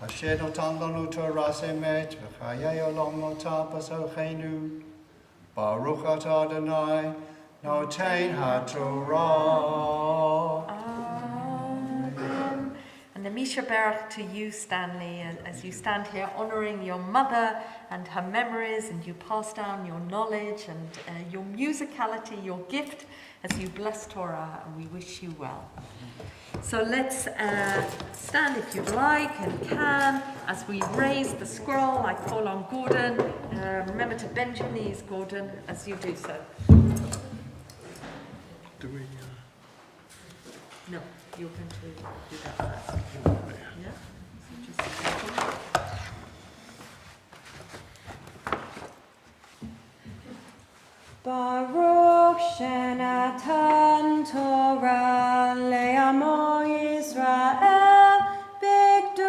asher notan lanu Torah emet, v'chayei olam notan b'zocheinu. Baruch atah Adonai, noten haTorah. Namisha Berach to you, Stanley, as you stand here honouring your mother and her memories, and you pass down your knowledge and your musicality, your gift, as you bless Torah, and we wish you well. So let's stand if you'd like and can as we raise the scroll. I call on Gordon. Remember to bend your knees, Gordon, as you do so. Do we? No, you're going to do that first. Yeah? So just Baruch Shenatan Torah Le'amo Yisrael B'Kedushato.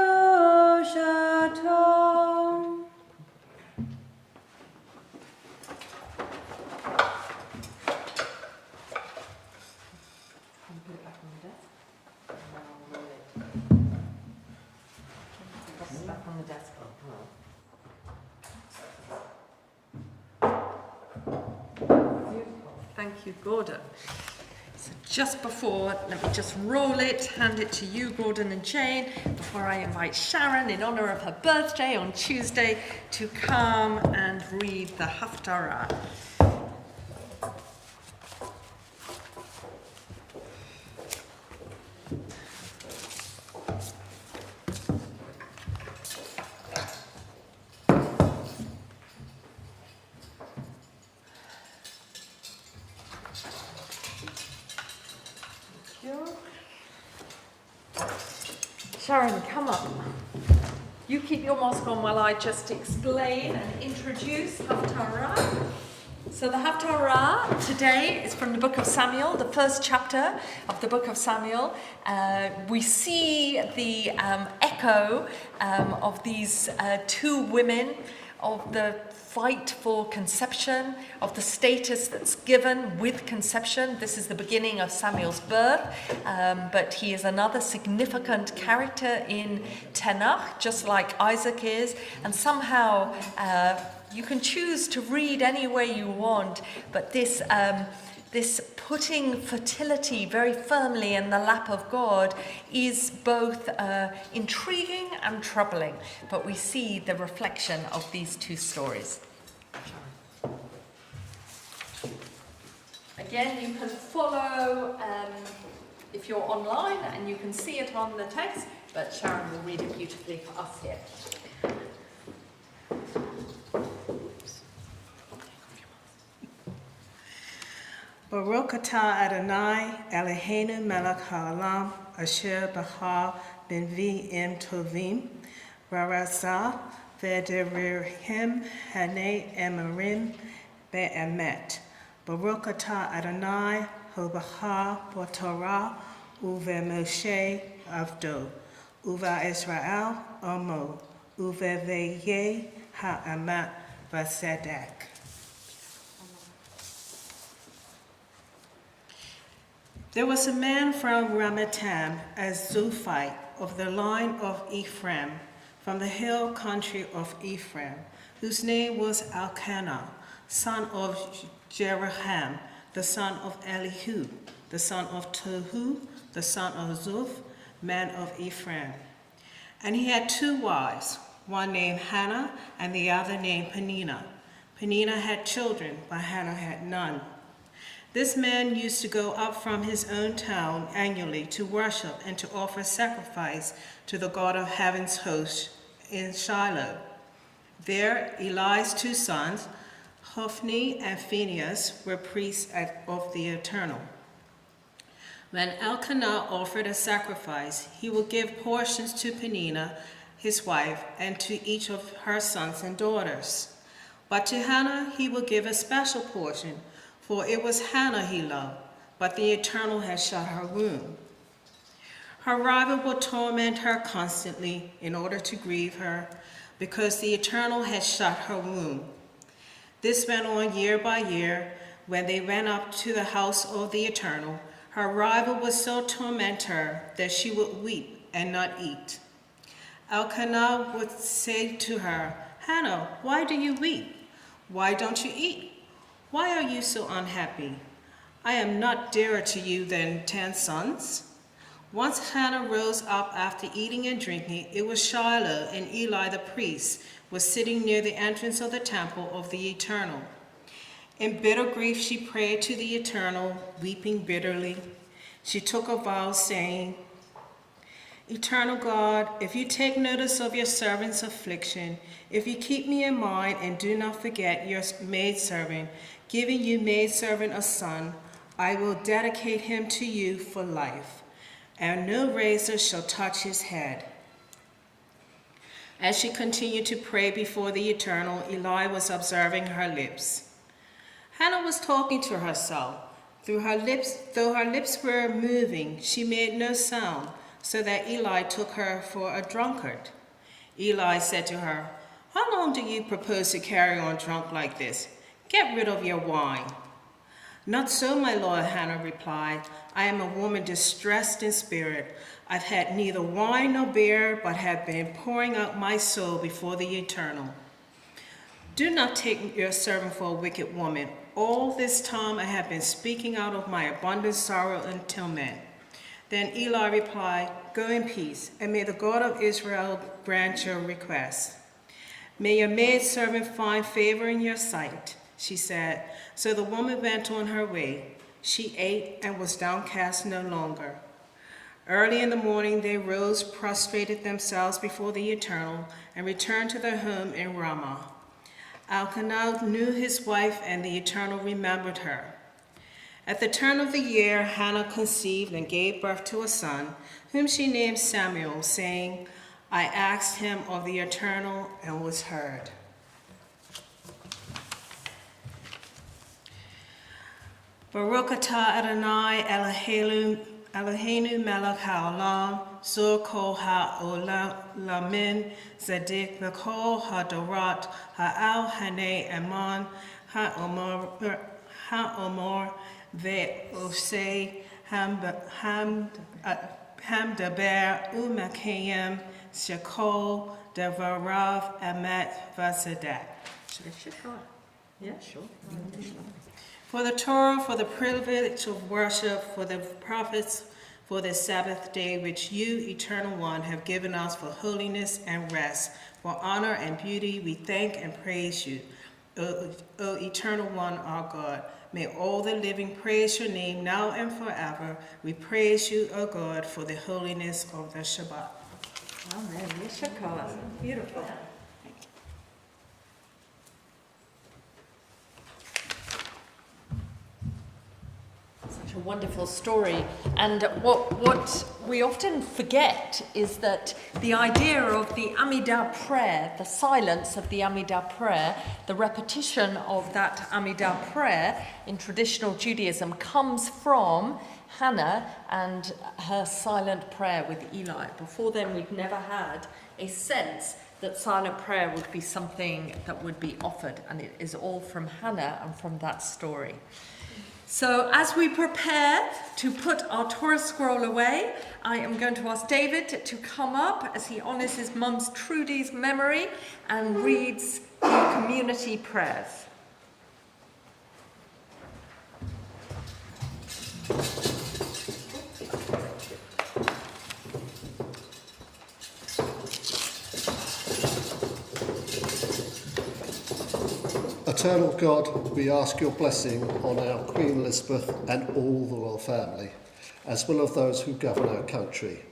put it back on the desk. Put it back on the desk. Thank you, Gordon. So just before, let me just roll it, hand it to you, Gordon and Jane, before I invite Sharon, in honour of her birthday on Tuesday, to come and read the Haftarah. Sharon, come up. You keep your mask on while I just explain and introduce Haftarah. So the Haftarah today is from the book of Samuel, the first chapter of the book of Samuel. We see the echo of these two women, of the fight for conception, of the status that's given with conception. This is the beginning of Samuel's birth, but he is another significant character in Tanakh, just like Isaac is, and somehow you can choose to read any way you want, but this putting fertility very firmly in the lap of God is both intriguing and troubling, but we see the reflection of these two stories. Again, you can follow if you're online, and you can see it on the text, but Sharon will read it beautifully for us here. Baruch atah Adonai Eloheinu melech haolam asher b'cha b'nvi'im tovim v'razah v'devirhim hanei emarim be'emet. Baruch atah Adonai hobacha b'torah uve'Moshe avdo uve'Israel amo uve'veye ha'amat v'sedek. There was a man from Ramatam, a Zophite, of the line of Ephraim, from the hill country of Ephraim, whose name was Elkanah, son of Jeroham, the son of Elihu, the son of Tohu, the son of Zuph, man of Ephraim. And he had two wives, one named Hannah and the other named Peninnah. Peninnah had children, but Hannah had none. This man used to go up from his own town annually to worship and to offer sacrifice to the God of heaven's host in Shiloh. There, Eli's two sons, Hophni and Phinehas, were priests of the Eternal. When Elkanah offered a sacrifice, he would give portions to Peninnah, his wife, and to each of her sons and daughters. But to Hannah he would give a special portion, for it was Hannah he loved, but the Eternal had shut her womb. Her rival would torment her constantly in order to grieve her, because the Eternal had shut her womb. This went on year by year. When they went up to the house of the Eternal, her rival would so torment her that she would weep and not eat. Elkanah would say to her, "Hannah, why do you weep? Why don't you eat? Why are you so unhappy? I am not dearer to you than 10 sons. Once Hannah rose up after eating and drinking, it was Shiloh, and Eli the priest was sitting near the entrance of the temple of the Eternal. In bitter grief she prayed to the Eternal, weeping bitterly. She took a vow, saying, Eternal God, if you take notice of your servant's affliction, if you keep me in mind and do not forget your maidservant, giving you maidservant a son, I will dedicate him to you for life, and no razor shall touch his head. As she continued to pray before the Eternal, Eli was observing her lips. Hannah was talking to herself. Though her lips were moving, she made no sound, so that Eli took her for a drunkard. Eli said to her, How long do you propose to carry on drunk like this? Get rid of your wine. Not so, my lord, Hannah replied. I am a woman distressed in spirit. I've had neither wine nor beer, but have been pouring out my soul before the Eternal. Do not take your servant for a wicked woman. All this time I have been speaking out of my abundant sorrow and torment. Then Eli replied, Go in peace, and may the God of Israel grant your request. May your maidservant find favor in your sight, she said. So the woman went on her way. She ate and was downcast no longer. Early in the morning they rose, prostrated themselves before the Eternal, and returned to their home in Ramah. Elkanah knew his wife, and the Eternal remembered her. At the turn of the year, Hannah conceived and gave birth to a son, whom she named Samuel, saying, I asked him of the Eternal and was heard. Baruch atah Adonai Eloheinu melech haolam, zur kol ha'olamin, zadik v'kol ha'dorat, ha'al hanei eman, ha'omor, ve'osei hamdaber u'makayim, shekol devarav emet v'sadak. Yeah, sure. For the Torah, for the privilege of worship, for the prophets, for the Sabbath day, which you, Eternal One, have given us for holiness and rest, for honor and beauty, we thank and praise you. O Eternal One, our God, may all the living praise your name now and forever. We praise you, O God, for the holiness of the Shabbat. Amen. Yeshakah. Beautiful. Such a wonderful story. And what we often forget is that the idea of the Amidah prayer, the silence of the Amidah prayer, the repetition of that Amidah prayer in traditional Judaism comes from Hannah and her silent prayer with Eli. Before then, we'd never had a sense that silent prayer would be something that would be offered, and it is all from Hannah and from that story. So as we prepare to put our Torah scroll away, I am going to ask David to come up as he honors his mum's Trudy's memory and reads the community prayers. Eternal God, we ask your blessing on our Queen Elizabeth and all the royal family, as well as those who govern our country.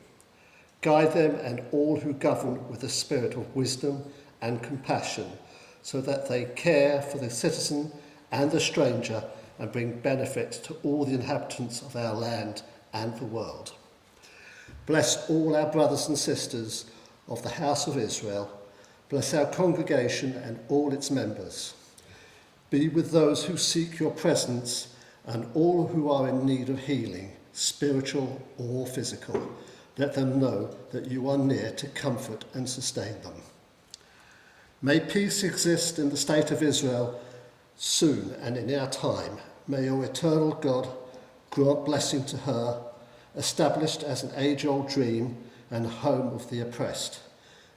Guide them and all who govern with a spirit of wisdom and compassion, so that they care for the citizen and the stranger and bring benefit to all the inhabitants of our land and the world. Bless all our brothers and sisters of the house of Israel. Bless our congregation and all its members. Be with those who seek your presence and all who are in need of healing, spiritual or physical. Let them know that you are near to comfort and sustain them. May peace exist in the state of Israel soon and in our time. May your eternal God grant blessing to her, established as an age-old dream and home of the oppressed.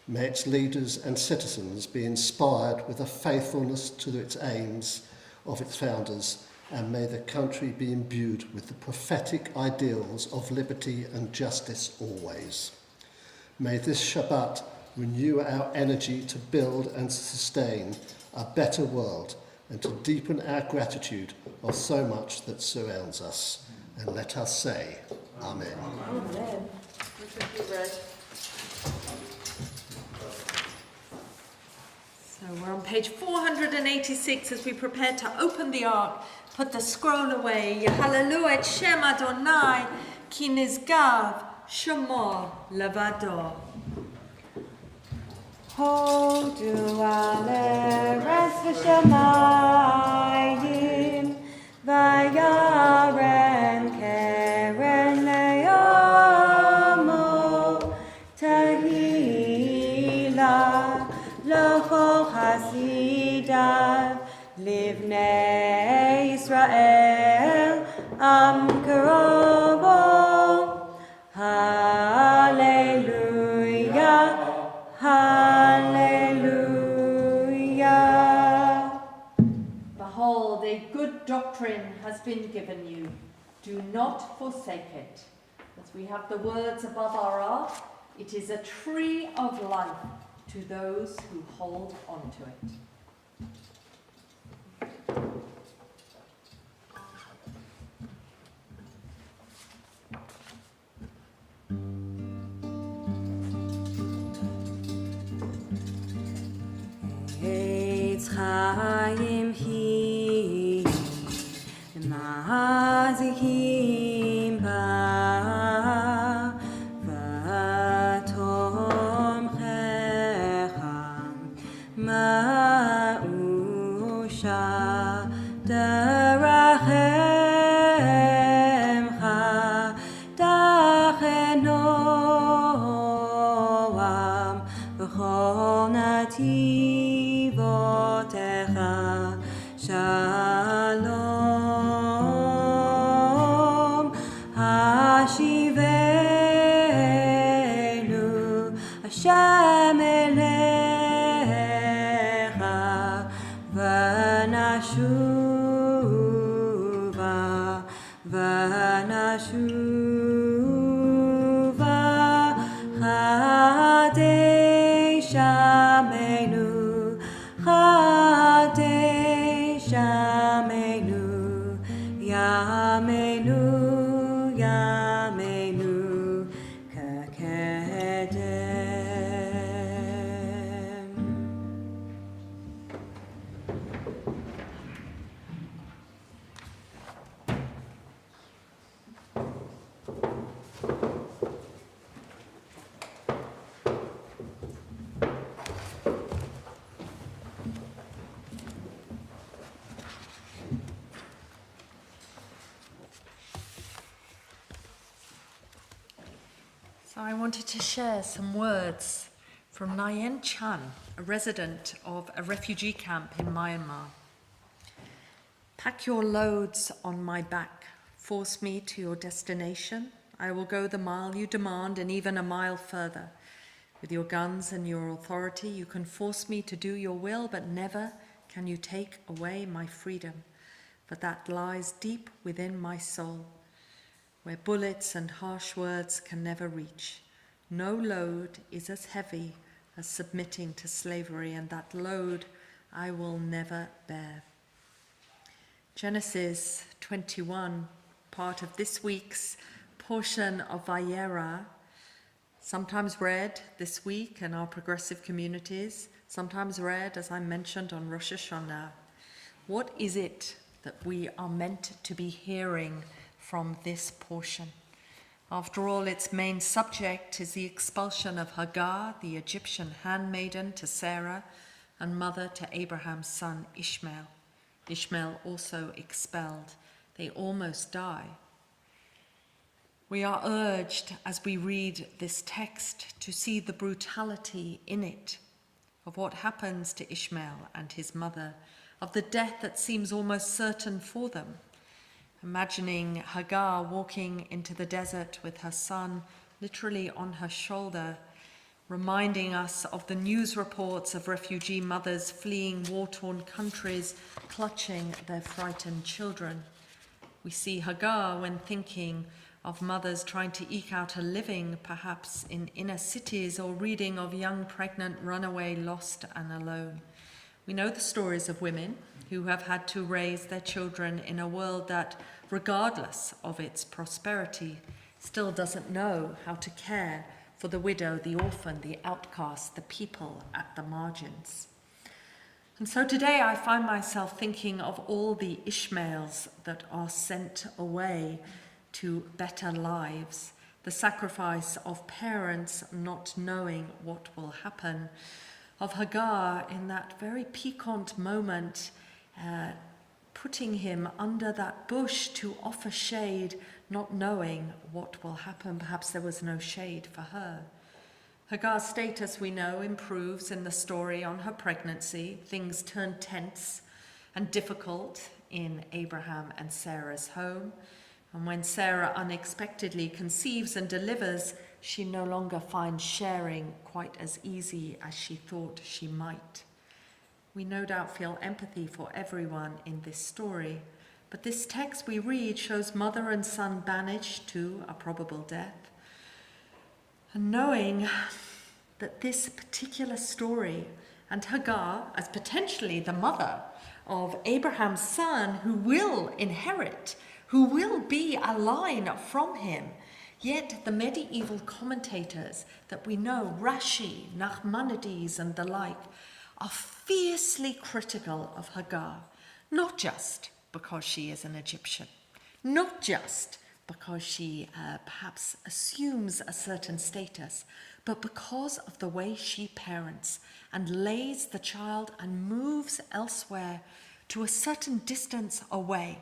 May its leaders and citizens be inspired with a faithfulness to its aims of its founders and may the country be imbued with the prophetic ideals of liberty and justice always. May this Shabbat renew our energy to build and sustain a better world and to deepen our gratitude of so much that surrounds us. And let us say, Amen. Amen. So we're on page 486 as we prepare to open the ark. Put the scroll away. Hallelujah et Shem Adonai ki nizgav shemo levado. Hodu aleres v'shamayim vayaren keren le'omo tehila l'chol chasidav livnei Yisrael am karovo. Hallelujah, hallelujah. Behold, a good doctrine has been given you. Do not forsake it. As we have the words above our ark, it is a tree of life to those who hold on to it. Eitz Chaim hi mazikim ba v'tom checham ma'usha derachemcha dachenoam v'chol nativotecha shalom hashivenu Hashem elecha v'nashuva chadei shamenu chadei shamenu yamenu yamenu kakedem. So I wanted to share some words from Nayen Chan, a resident of a refugee camp in Myanmar. Pack your loads on my back, force me to your destination. I will go the mile you demand and even a mile further. With your guns and your authority, you can force me to do your will, but never can you take away my freedom, for that lies deep within my soul, where bullets and harsh words can never reach. No load is as heavy as submitting to slavery, and that load I will never bear. Genesis 21, part of this week's portion of Vayera, sometimes read this week in our progressive communities, sometimes read, as I mentioned, on Rosh Hashanah. What is it that we are meant to be hearing from this portion? After all, its main subject is the expulsion of Hagar, the Egyptian handmaiden to Sarah and mother to Abraham's son Ishmael. Ishmael also expelled. They almost die. We are urged as we read this text to see the brutality in it of what happens to Ishmael and his mother, of the death that seems almost certain for them. Imagining Hagar walking into the desert with her son literally on her shoulder, reminding us of the news reports of refugee mothers fleeing war-torn countries, clutching their frightened children. We see Hagar when thinking of mothers trying to eke out a living, perhaps in inner cities, or reading of young pregnant runaway lost and alone. We know the stories of women who have had to raise their children in a world that, regardless of its prosperity, still doesn't know how to care for the widow, the orphan, the outcast, the people at the margins. And so today I find myself thinking of all the Ishmaels that are sent away to better lives, the sacrifice of parents not knowing what will happen, of Hagar in that very piquant moment, putting him under that bush to offer shade, not knowing what will happen. Perhaps there was no shade for her. Hagar's status, we know, improves in the story on her pregnancy. Things turn tense and difficult in Abraham and Sarah's home. And when Sarah unexpectedly conceives and delivers, she no longer finds sharing quite as easy as she thought she might. We no doubt feel empathy for everyone in this story, but this text we read shows mother and son banished to a probable death. And knowing that this particular story and Hagar as potentially the mother of Abraham's son who will inherit, who will be a line from him, yet the medieval commentators that we know, Rashi, Nachmanides and the like, are fiercely critical of Hagar, not just because she is an Egyptian, not just because she perhaps assumes a certain status, but because of the way she parents and lays the child and moves elsewhere to a certain distance away.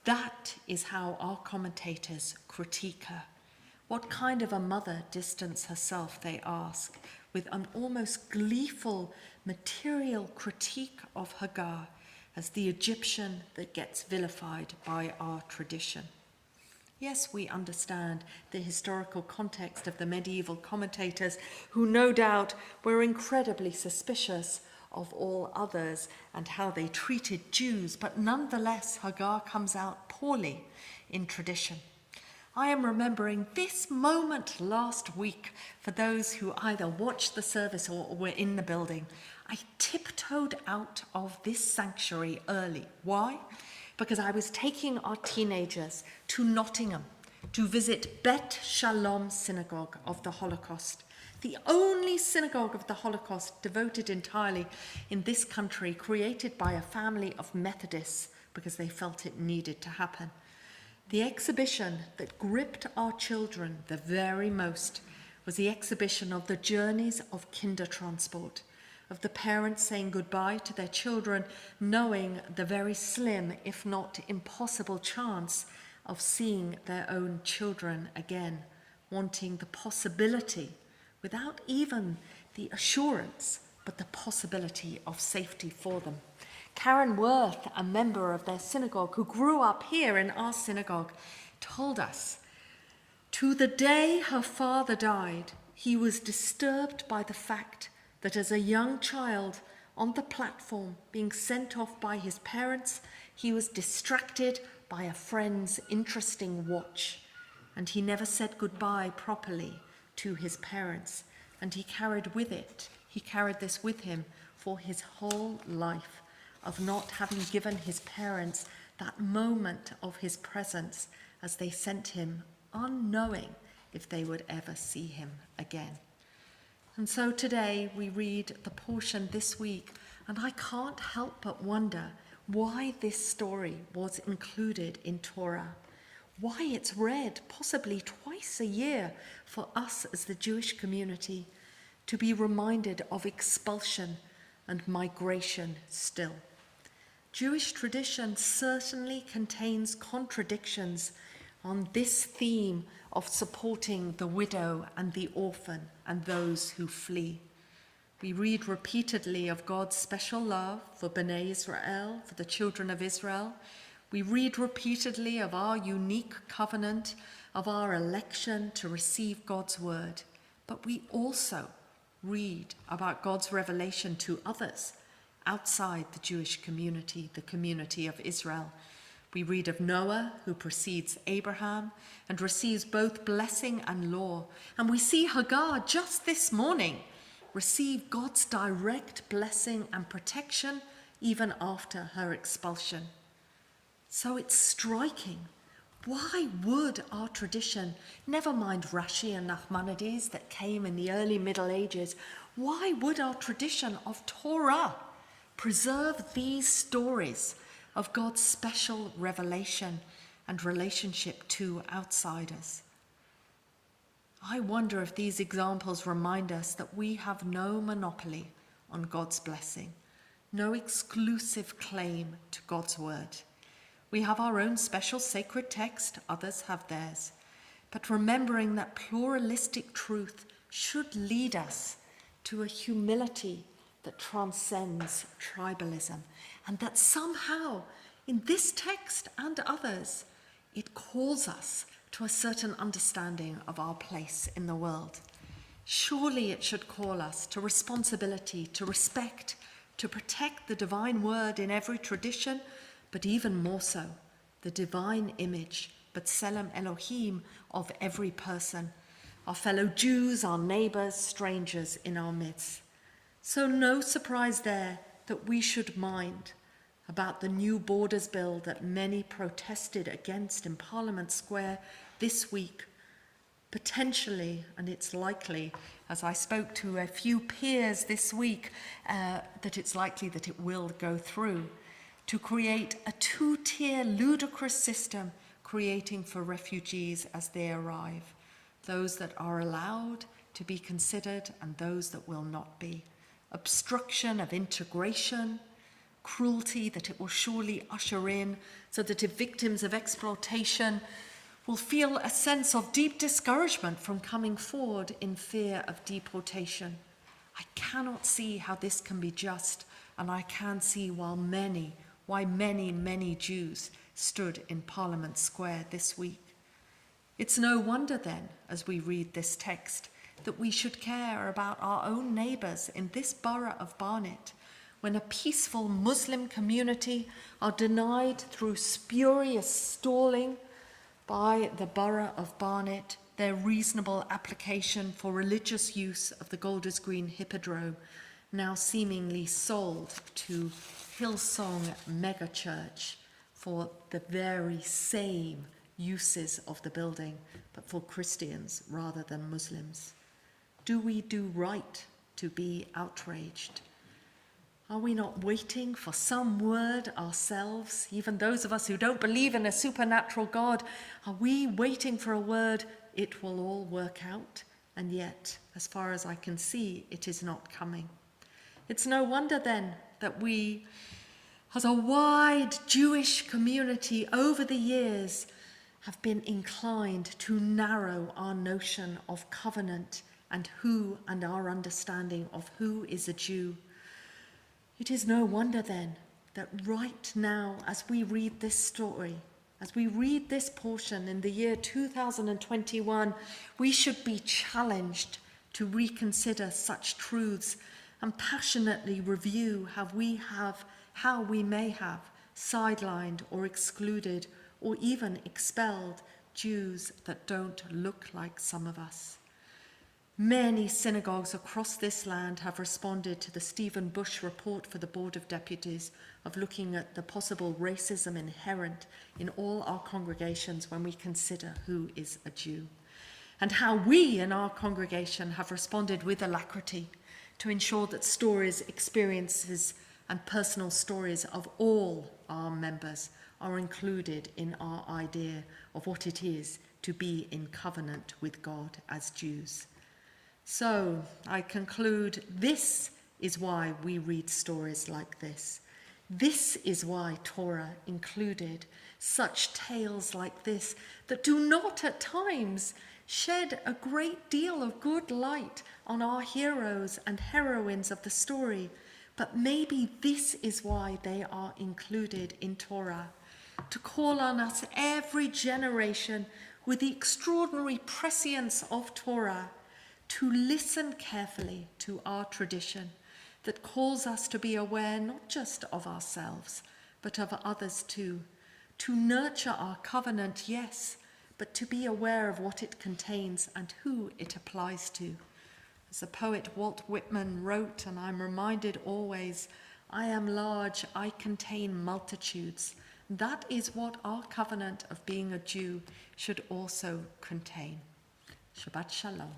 That is how our commentators critique her. What kind of a mother distanced herself, they ask, with an almost gleeful material critique of Hagar as the Egyptian that gets vilified by our tradition. Yes, we understand the historical context of the medieval commentators who no doubt were incredibly suspicious of all others and how they treated Jews, but nonetheless Hagar comes out poorly in tradition. I am remembering this moment last week for those who either watched the service or were in the building. I tiptoed out of this sanctuary early. Why? Because I was taking our teenagers to Nottingham to visit Bet Shalom Synagogue of the Holocaust, the only synagogue of the Holocaust devoted entirely in this country, created by a family of Methodists because they felt it needed to happen. The exhibition that gripped our children the very most was the exhibition of the journeys of Kindertransport, of the parents saying goodbye to their children, knowing the very slim, if not impossible, chance of seeing their own children again, wanting the possibility, without even the assurance, but the possibility of safety for them. Karen Worth, a member of their synagogue who grew up here in our synagogue, told us, to the day her father died, he was disturbed by the fact that as a young child on the platform being sent off by his parents, he was distracted by a friend's interesting watch, and he never said goodbye properly to his parents, and he carried this with him for his whole life, of not having given his parents that moment of his presence as they sent him, unknowing if they would ever see him again. And so today we read the portion this week, and I can't help but wonder why this story was included in Torah, why it's read possibly twice a year for us as the Jewish community, to be reminded of expulsion and migration still. Jewish tradition certainly contains contradictions on this theme of supporting the widow and the orphan and those who flee. We read repeatedly of God's special love for Bnei Israel, for the children of Israel. We read repeatedly of our unique covenant, of our election to receive God's word. But we also read about God's revelation to others outside the Jewish community, the community of Israel. We read of Noah, who precedes Abraham and receives both blessing and law. And we see Hagar just this morning receive God's direct blessing and protection even after her expulsion. So it's striking. Why would our tradition, never mind Rashi and Nachmanides that came in the early Middle Ages, why would our tradition of Torah preserve these stories of God's special revelation and relationship to outsiders? I wonder if these examples remind us that we have no monopoly on God's blessing, no exclusive claim to God's word. We have our own special sacred text, others have theirs. But remembering that pluralistic truth should lead us to a humility that transcends tribalism, and that somehow in this text and others, it calls us to a certain understanding of our place in the world. Surely it should call us to responsibility, to respect, to protect the divine word in every tradition, but even more so, the divine image, B'Tselem Elohim, of every person, our fellow Jews, our neighbors, strangers in our midst. So no surprise there that we should mind about the new borders bill that many protested against in Parliament Square this week. Potentially, and it's likely, as I spoke to a few peers this week, that it's likely that it will go through, to create a two-tier ludicrous system creating for refugees as they arrive, those that are allowed to be considered and those that will not be. Obstruction of integration, cruelty that it will surely usher in, so that if victims of exploitation will feel a sense of deep discouragement from coming forward in fear of deportation. I cannot see how this can be just, and I can see why many Jews stood in Parliament Square this week. It's no wonder then, as we read this text, that we should care about our own neighbours in this borough of Barnet, when a peaceful Muslim community are denied through spurious stalling by the borough of Barnet their reasonable application for religious use of the Golders Green Hippodrome, now seemingly sold to Hillsong Megachurch for the very same uses of the building, but for Christians rather than Muslims. Do we do right to be outraged? Are we not waiting for some word ourselves, even those of us who don't believe in a supernatural God? Are we waiting for a word, it will all work out? And yet, as far as I can see, it is not coming. It's no wonder then that we, as a wide Jewish community over the years, have been inclined to narrow our notion of covenant and our understanding of who is a Jew. It is no wonder then that right now, as we read this story, as we read this portion in the year 2021, we should be challenged to reconsider such truths and passionately review how we may have sidelined or excluded or even expelled Jews that don't look like some of us. Many synagogues across this land have responded to the Stephen Bush report for the Board of Deputies of looking at the possible racism inherent in all our congregations when we consider who is a Jew, and how we in our congregation have responded with alacrity to ensure that stories, experiences, and personal stories of all our members are included in our idea of what it is to be in covenant with God as Jews. So I conclude, this is why we read stories like this. This is why Torah included such tales like this that do not at times shed a great deal of good light on our heroes and heroines of the story, but maybe this is why they are included in Torah, to call on us every generation with the extraordinary prescience of Torah to listen carefully to our tradition that calls us to be aware not just of ourselves, but of others too, to nurture our covenant, yes, but to be aware of what it contains and who it applies to. As the poet Walt Whitman wrote, and I'm reminded always, I am large, I contain multitudes. That is what our covenant of being a Jew should also contain. Shabbat Shalom.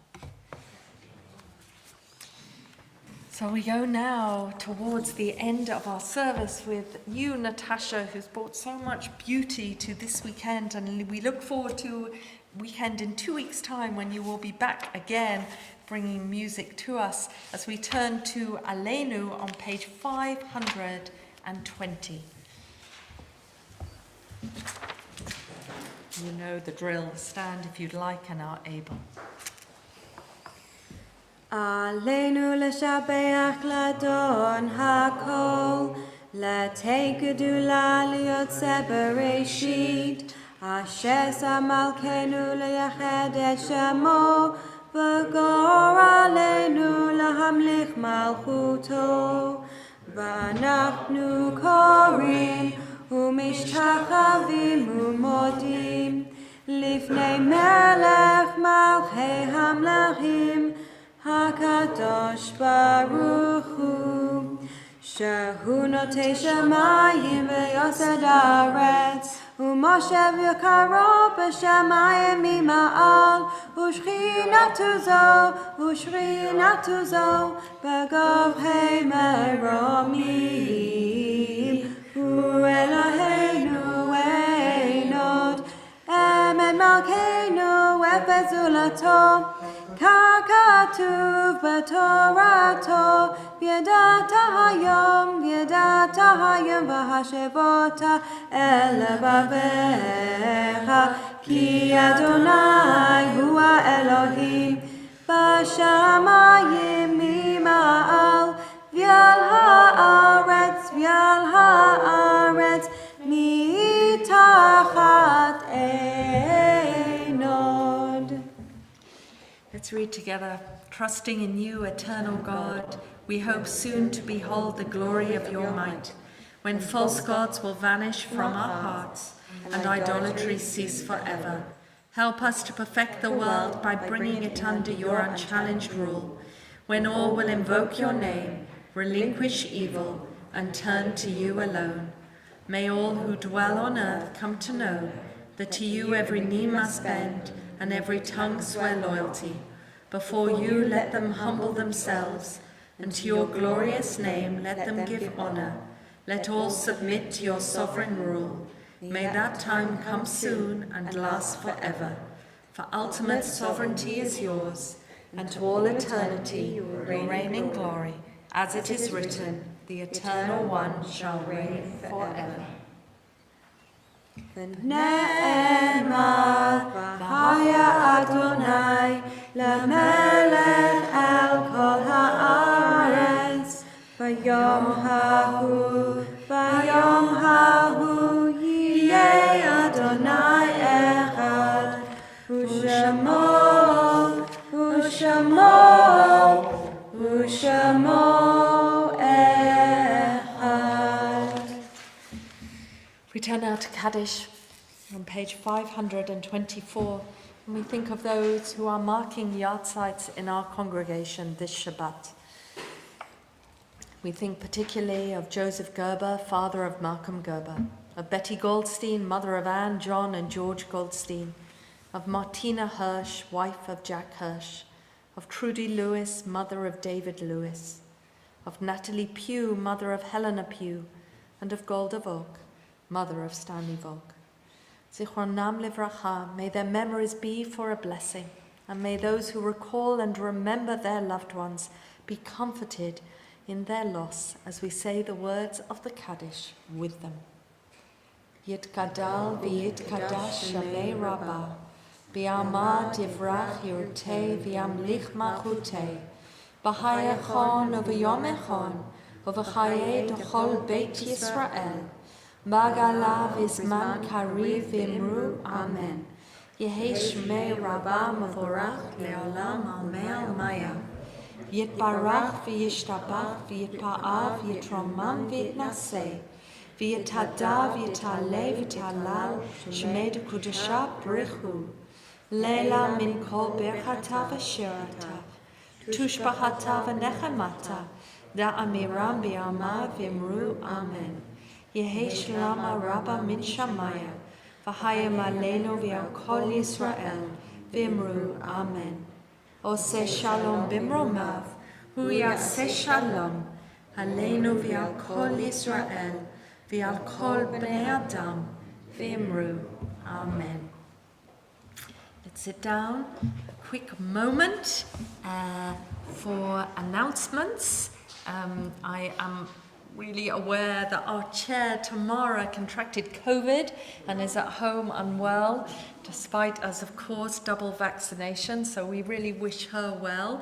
So we go now towards the end of our service with you, Natasha, who's brought so much beauty to this weekend, and we look forward to weekend in 2 weeks' time when you will be back again bringing music to us as we turn to Aleinu on page 520. You know the drill. Stand if you'd like and are able. עלינו לשבח לאדון הכל, לתת גדולה ליוצא בראשית, אשר שם מלכנו לייחד את שמו, וגור עלינו להמליך מלכותו. ואנחנו קוראים ומשתחווים ומודים לפני מלך מלכי המלכים, הקדוש ברוך הוא, שהוא נוטה שמיים ויוסד הארץ, ומושב יקרו בשמיים ממעל, ושכינתו זו בגבהי מרומים. הוא אלוהינו אין עוד, אמת מלכנו אפס זולתו, ככתוב בתורתו, וידעת היום והשבות אל לבביך, כי אדוני הוא האלוהים בשמיים ממעל, ועל הארץ מתחת אין עוד. Let's read together. Trusting in you, eternal God, we hope soon to behold the glory of your might, when false gods will vanish from our hearts and idolatry cease forever. Help us to perfect the world by bringing it under your unchallenged rule, when all will invoke your name, relinquish evil, and turn to you alone. May all who dwell on earth come to know that to you every knee must bend and every tongue swear loyalty. Before you let them humble themselves, and to your glorious name let them give honor. Let all submit to your sovereign rule. May that time come soon and last forever. For ultimate sovereignty is yours, and to all eternity you reign in glory. As it is written, the Eternal One shall reign forever. ונאמר והיה אדוני למלך על כל הארץ, ביום ההוא יהיה אדוני אחד, ושמו אחד. We turn now to Kaddish on page 524, and we think of those who are marking yahrzeits in our congregation this Shabbat. We think particularly of Joseph Gerber, father of Malcolm Gerber, of Betty Goldstein, mother of Anne, John, and George Goldstein, of Martina Hirsch, wife of Jack Hirsch, of Trudy Lewis, mother of David Lewis, of Natalie Pugh, mother of Helena Pugh, and of Golda Volk, mother of Stanley Volk. Zichronam livracha, may their memories be for a blessing, and may those who recall and remember their loved ones be comforted in their loss as we say the words of the Kaddish with them. Yitkadal v'yitkadash shamei rabbah, bi'amad yivrach yurtei v'yamlich malchutei, b'hayachon u'v'yom echon, u'v'chayei d'chol beit Yisrael, Magala v'zman kariv v'imru, Amen. יהי שמי רבה מבורך לעולם עלמי עלמיה. יתברך וישתבח ויתפאר ויתרומם ויתנשא. ויתהדר ויתעלה ויתהלל שמי דקודשה ברכו. לילה מן כל ברכתה ושירתה. תושבחתה ונחמתה. דאמירם בימה ואמרו אמן. יהי שלמה רבה מן שמיה. וחיים עלינו ועל כל ישראל. ואמרו אמן. עושה שלום במרומיו. הוא יעשה שלום. עלינו ועל כל ישראל. ועל כל בני אדם. ואמרו אמן. Let's sit down. A quick moment for announcements. I am really aware that our chair, Tamara, contracted COVID and is at home unwell, despite us, of course, double vaccination. So we really wish her well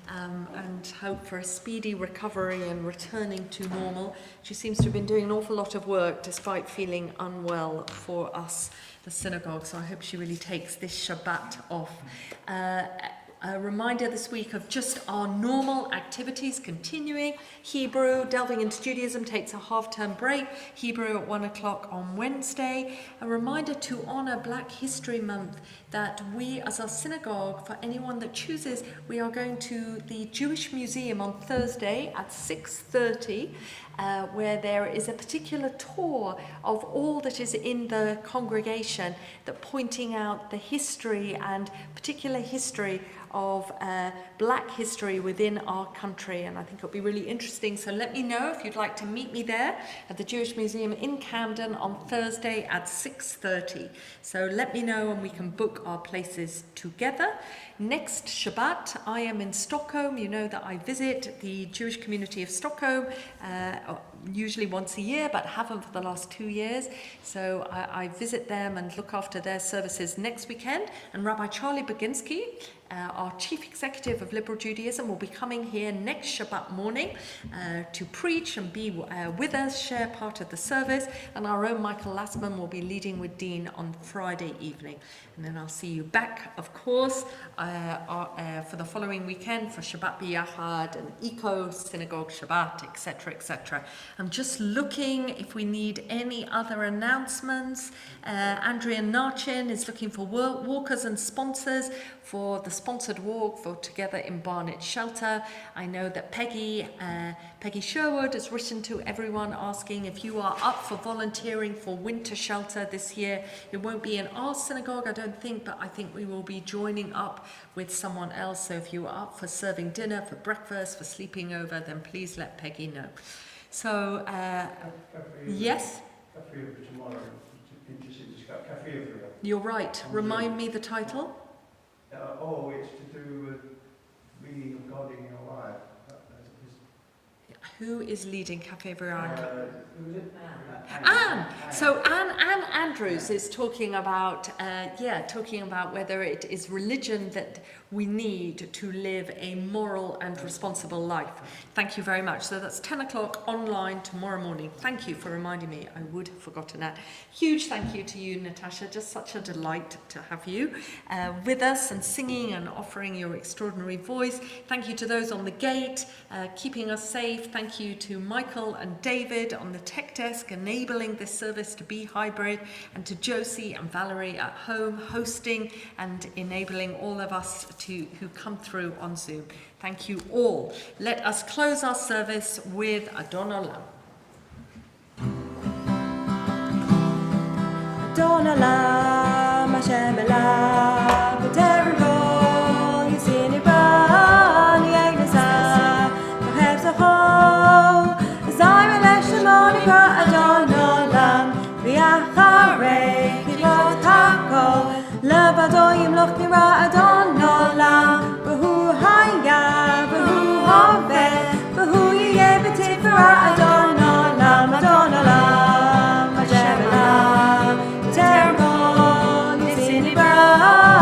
and hope for a speedy recovery and returning to normal. She seems to have been doing an awful lot of work despite feeling unwell for us, the synagogue. So I hope she really takes this Shabbat off. A reminder this week of just our normal activities continuing. Hebrew, delving into Judaism, takes a half-term break. Hebrew at 1 o'clock on Wednesday. A reminder to honour Black History Month, that we as a synagogue, for anyone that chooses, we are going to the Jewish Museum on Thursday at 6:30, where there is a particular tour of all that is in the congregation, that pointing out the history and particular history of Black history within our country, and I think it'll be really interesting. So let me know if you'd like to meet me there at the Jewish Museum in Camden on Thursday at 6:30. So let me know and we can book our places together. Next Shabbat, I am in Stockholm. You know that I visit the Jewish community of Stockholm usually once a year, but haven't for the last 2 years. So I visit them and look after their services next weekend. And Rabbi Charlie Baginski, our Chief Executive of Liberal Judaism, will be coming here next Shabbat morning to preach and be with us, share part of the service. And our own Michael Lassman will be leading with Dean on Friday evening. And then I'll see you back, of course, for the following weekend for Shabbat B'Yachad and Eco Synagogue Shabbat, etc., etc. I'm just looking if we need any other announcements. Andrea Narchin is looking for walkers and sponsors for the sponsored walk for Together in Barnet Shelter. I know that Peggy Sherwood has written to everyone asking if you are up for volunteering for winter shelter this year. It won't be in our synagogue, I don't think, but I think we will be joining up with someone else. So if you are up for serving dinner, for breakfast, for sleeping over, then please let Peggy know. So, yes? You're right. Remind me the title. It's to do with reading and guarding your life. Who is leading Cafe Veronica? Anne. So Anne Andrews is talking about whether it is religion that we need to live a moral and responsible life. Thank you very much. So that's 10 o'clock online tomorrow morning. Thank you for reminding me. I would have forgotten that. Huge thank you to you, Natasha. Just such a delight to have you with us and singing and offering your extraordinary voice. Thank you to those on the gate, keeping us safe. Thank you to Michael and David on the tech desk, enabling this service to be hybrid, and to Josie and Valerie at home, hosting and enabling all of us who come through on Zoom. Thank you all. Let us close our service with Adon Olam. Adon Olam, Hashem Elav, B'terigol, Yisini Ban, Yegnesa, V'chev Zachol, Zayim Eleshemon Yikra Adon Olam, V'yacharei Kivot HaKol, Levado Yimloch Nira Adon Olam, V'hu Haya, V'hu Hoveh, V'hu Yeh B'tifra Adon Olam, Adon Olam, Hashem Elav, B'terigol, Yisini Ban.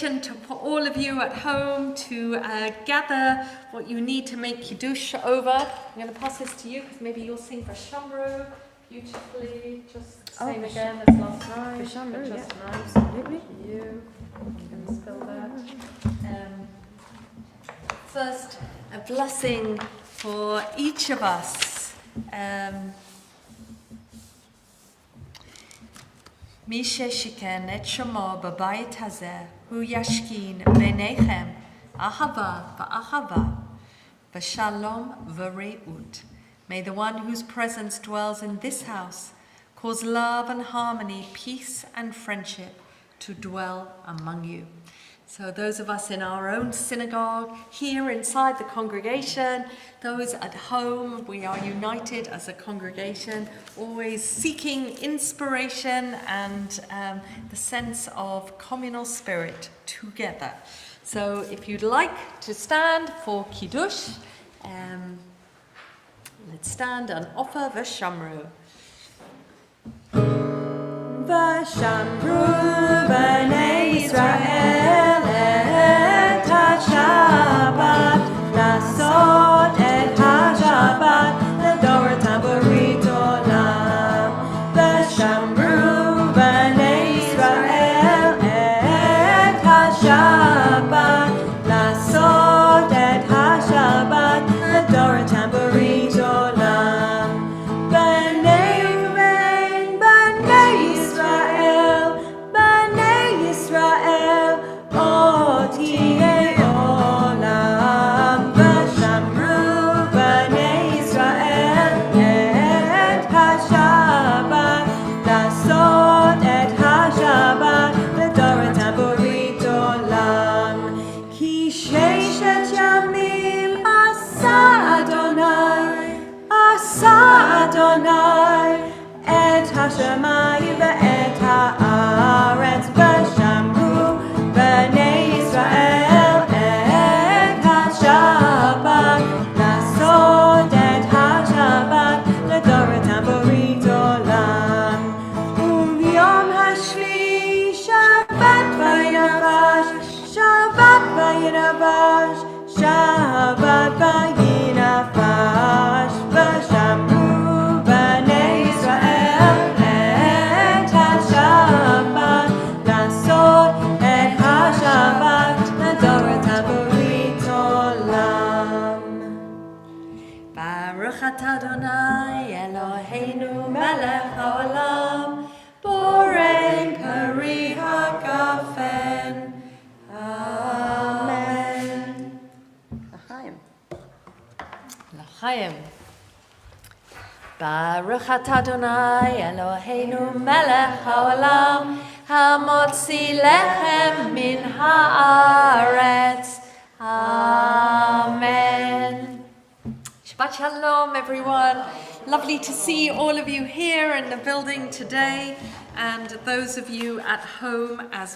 invitation for all of you at home to gather what you need to make Kiddush over. I'm going to pass this to you because maybe you'll sing for Shamro beautifully, just the same again as last night. For Shamro, but just yeah. nice. Absolutely. You. I'm going to spill that. First, a blessing for each of us. מי ששיכן את שמו בבית הזה, הוא ישכין ביניכם אהבה ואחווה, ושלום ורעות. May the one whose presence dwells in this house cause love and harmony, peace and friendship to dwell among you. So those of us in our own synagogue, here inside the congregation, those at home, we are united as a congregation, always seeking inspiration and the sense of communal spirit together. So if you'd like to stand for Kiddush, let's stand and offer V'shamru. V'shamru b'nei Yisrael et ha-Shabbat, לעשות את השבת לדורותם ברית עולם. V'shamru b'nei Yisrael et ha-Shabbat, לעשות את השבת לדורותם ברית עולם. בני Israel, עוד תהיה עולם. ושמרו בני ישראל את השבת, לעשות את השבת לדורותם ברית עולם. כי ששת ימים עשה אדוני את השמיים ואת הארץ. ושמרו בני ישראל את השבת, לעשות את השבת לדורותם ברית עולם. וביום השביעי שבת וינבש, שבת וינבש, שבת וינבש. ושמרו בני ישראל את השבת, לעשות את השבת לדורותם ברית עולם. ברוך אתה אדוני אלוהינו מלך העולם, בורא פרי הגפן. אמן. לחיים. לחיים. ברוך אתה אדוני אלוהינו מלך העולם, המוציא לחם מן הארץ. Amen. Shabbat Shalom, everyone. Lovely to see all of you here in the building today, and those of you at home as